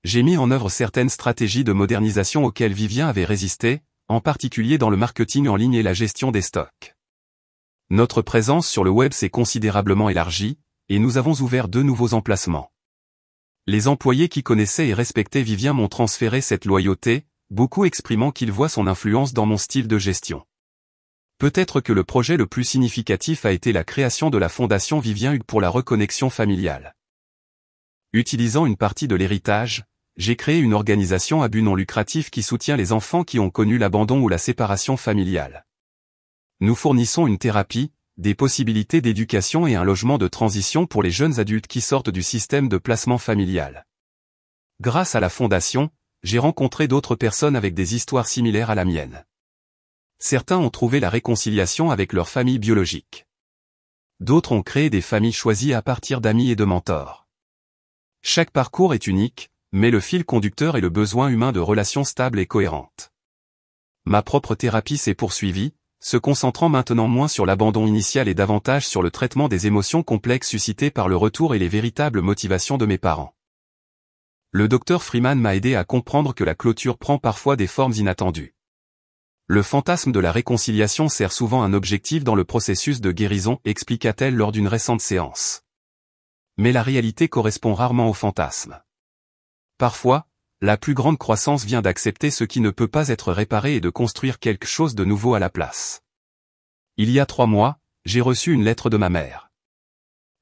J'ai mis en œuvre certaines stratégies de modernisation auxquelles Vivien avait résisté, en particulier dans le marketing en ligne et la gestion des stocks. Notre présence sur le web s'est considérablement élargie, et nous avons ouvert 2 nouveaux emplacements. Les employés qui connaissaient et respectaient Vivien m'ont transféré cette loyauté, beaucoup exprimant qu'ils voient son influence dans mon style de gestion. Peut-être que le projet le plus significatif a été la création de la Fondation Vivien Hugues pour la reconnexion familiale. Utilisant une partie de l'héritage, j'ai créé une organisation à but non lucratif qui soutient les enfants qui ont connu l'abandon ou la séparation familiale. Nous fournissons une thérapie, des possibilités d'éducation et un logement de transition pour les jeunes adultes qui sortent du système de placement familial. Grâce à la Fondation, j'ai rencontré d'autres personnes avec des histoires similaires à la mienne. Certains ont trouvé la réconciliation avec leur famille biologique. D'autres ont créé des familles choisies à partir d'amis et de mentors. Chaque parcours est unique, mais le fil conducteur est le besoin humain de relations stables et cohérentes. Ma propre thérapie s'est poursuivie, se concentrant maintenant moins sur l'abandon initial et davantage sur le traitement des émotions complexes suscitées par le retour et les véritables motivations de mes parents. Le docteur Freeman m'a aidé à comprendre que la clôture prend parfois des formes inattendues. Le fantasme de la réconciliation sert souvent un objectif dans le processus de guérison, expliqua-t-elle lors d'une récente séance. Mais la réalité correspond rarement au fantasme. Parfois, la plus grande croissance vient d'accepter ce qui ne peut pas être réparé et de construire quelque chose de nouveau à la place. Il y a 3 mois, j'ai reçu une lettre de ma mère.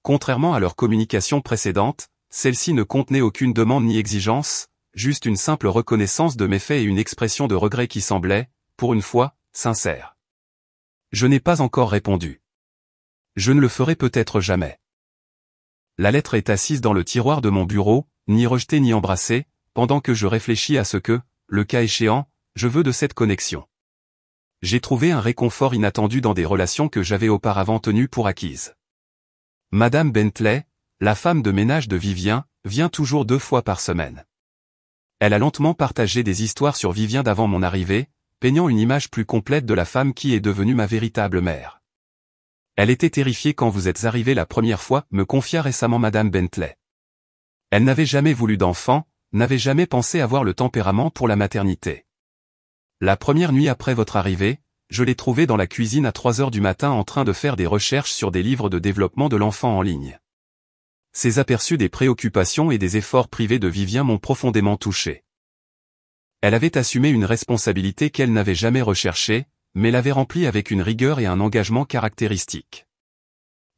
Contrairement à leur communication précédente, celle-ci ne contenait aucune demande ni exigence, juste une simple reconnaissance de mes faits et une expression de regret qui semblait, pour une fois, sincère. Je n'ai pas encore répondu. Je ne le ferai peut-être jamais. La lettre est assise dans le tiroir de mon bureau, ni rejetée ni embrassée, pendant que je réfléchis à ce que, le cas échéant, je veux de cette connexion. J'ai trouvé un réconfort inattendu dans des relations que j'avais auparavant tenues pour acquises. Madame Bentley, la femme de ménage de Vivien, vient toujours 2 fois par semaine. Elle a lentement partagé des histoires sur Vivien d'avant mon arrivée, peignant une image plus complète de la femme qui est devenue ma véritable mère. Elle était terrifiée quand vous êtes arrivé la première fois, me confia récemment Madame Bentley. Elle n'avait jamais voulu d'enfant, n'avait jamais pensé avoir le tempérament pour la maternité. La première nuit après votre arrivée, je l'ai trouvée dans la cuisine à 3 heures du matin en train de faire des recherches sur des livres de développement de l'enfant en ligne. Ces aperçus des préoccupations et des efforts privés de Vivien m'ont profondément touché. Elle avait assumé une responsabilité qu'elle n'avait jamais recherchée, mais l'avait remplie avec une rigueur et un engagement caractéristiques.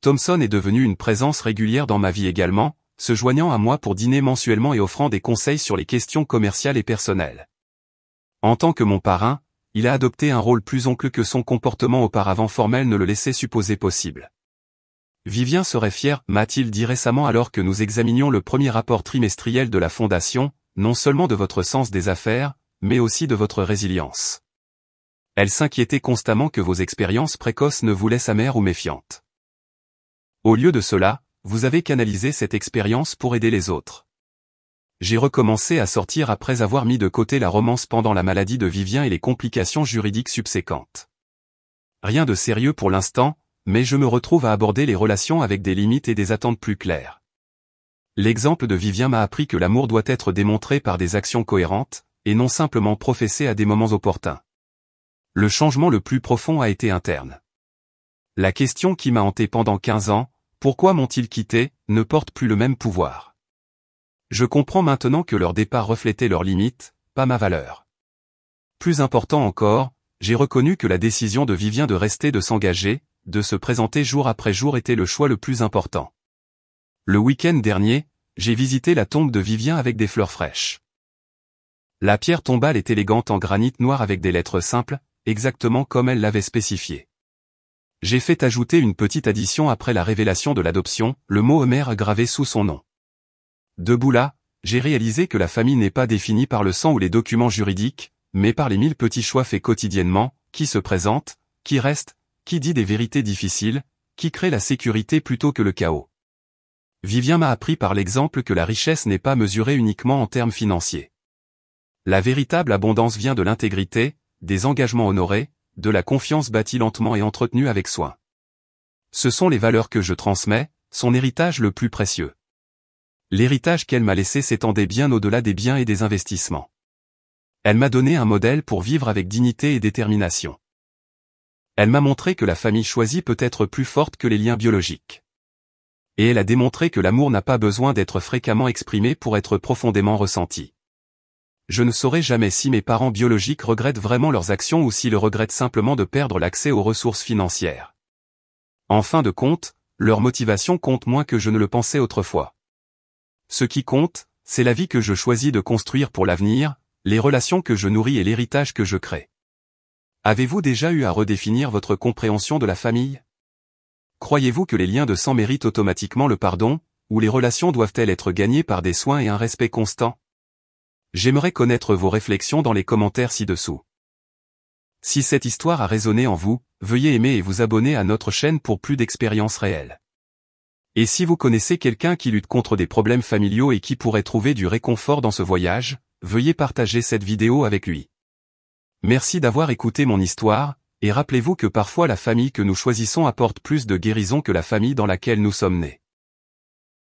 Thomson est devenu une présence régulière dans ma vie également, se joignant à moi pour dîner mensuellement et offrant des conseils sur les questions commerciales et personnelles. En tant que mon parrain, il a adopté un rôle plus oncle que son comportement auparavant formel ne le laissait supposer possible. Vivien serait fier, m'a-t-il dit récemment alors que nous examinions le premier rapport trimestriel de la Fondation, non seulement de votre sens des affaires, mais aussi de votre résilience. Elle s'inquiétait constamment que vos expériences précoces ne vous laissent amères ou méfiantes. Au lieu de cela, vous avez canalisé cette expérience pour aider les autres. J'ai recommencé à sortir après avoir mis de côté la romance pendant la maladie de Vivien et les complications juridiques subséquentes. Rien de sérieux pour l'instant, mais je me retrouve à aborder les relations avec des limites et des attentes plus claires. L'exemple de Vivien m'a appris que l'amour doit être démontré par des actions cohérentes, et non simplement professé à des moments opportuns. Le changement le plus profond a été interne. La question qui m'a hanté pendant 15 ans, pourquoi m'ont-ils quitté, ne porte plus le même pouvoir. Je comprends maintenant que leur départ reflétait leurs limites, pas ma valeur. Plus important encore, j'ai reconnu que la décision de Vivien de rester, de s'engager, de se présenter jour après jour était le choix le plus important. Le week-end dernier, j'ai visité la tombe de Vivien avec des fleurs fraîches. La pierre tombale est élégante en granit noir avec des lettres simples, exactement comme elle l'avait spécifié. J'ai fait ajouter une petite addition après la révélation de l'adoption, le mot Homer gravé sous son nom. Debout là, j'ai réalisé que la famille n'est pas définie par le sang ou les documents juridiques, mais par les 1000 petits choix faits quotidiennement, qui se présentent, qui restent, qui dit des vérités difficiles, qui crée la sécurité plutôt que le chaos. Vivien m'a appris par l'exemple que la richesse n'est pas mesurée uniquement en termes financiers. La véritable abondance vient de l'intégrité, des engagements honorés, de la confiance bâtie lentement et entretenue avec soin. Ce sont les valeurs que je transmets, son héritage le plus précieux. L'héritage qu'elle m'a laissé s'étendait bien au-delà des biens et des investissements. Elle m'a donné un modèle pour vivre avec dignité et détermination. Elle m'a montré que la famille choisie peut être plus forte que les liens biologiques. Et elle a démontré que l'amour n'a pas besoin d'être fréquemment exprimé pour être profondément ressenti. Je ne saurai jamais si mes parents biologiques regrettent vraiment leurs actions ou s'ils regrettent simplement de perdre l'accès aux ressources financières. En fin de compte, leur motivation compte moins que je ne le pensais autrefois. Ce qui compte, c'est la vie que je choisis de construire pour l'avenir, les relations que je nourris et l'héritage que je crée. Avez-vous déjà eu à redéfinir votre compréhension de la famille? Croyez-vous que les liens de sang méritent automatiquement le pardon, ou les relations doivent-elles être gagnées par des soins et un respect constant? J'aimerais connaître vos réflexions dans les commentaires ci-dessous. Si cette histoire a résonné en vous, veuillez aimer et vous abonner à notre chaîne pour plus d'expériences réelles. Et si vous connaissez quelqu'un qui lutte contre des problèmes familiaux et qui pourrait trouver du réconfort dans ce voyage, veuillez partager cette vidéo avec lui. Merci d'avoir écouté mon histoire, et rappelez-vous que parfois la famille que nous choisissons apporte plus de guérison que la famille dans laquelle nous sommes nés.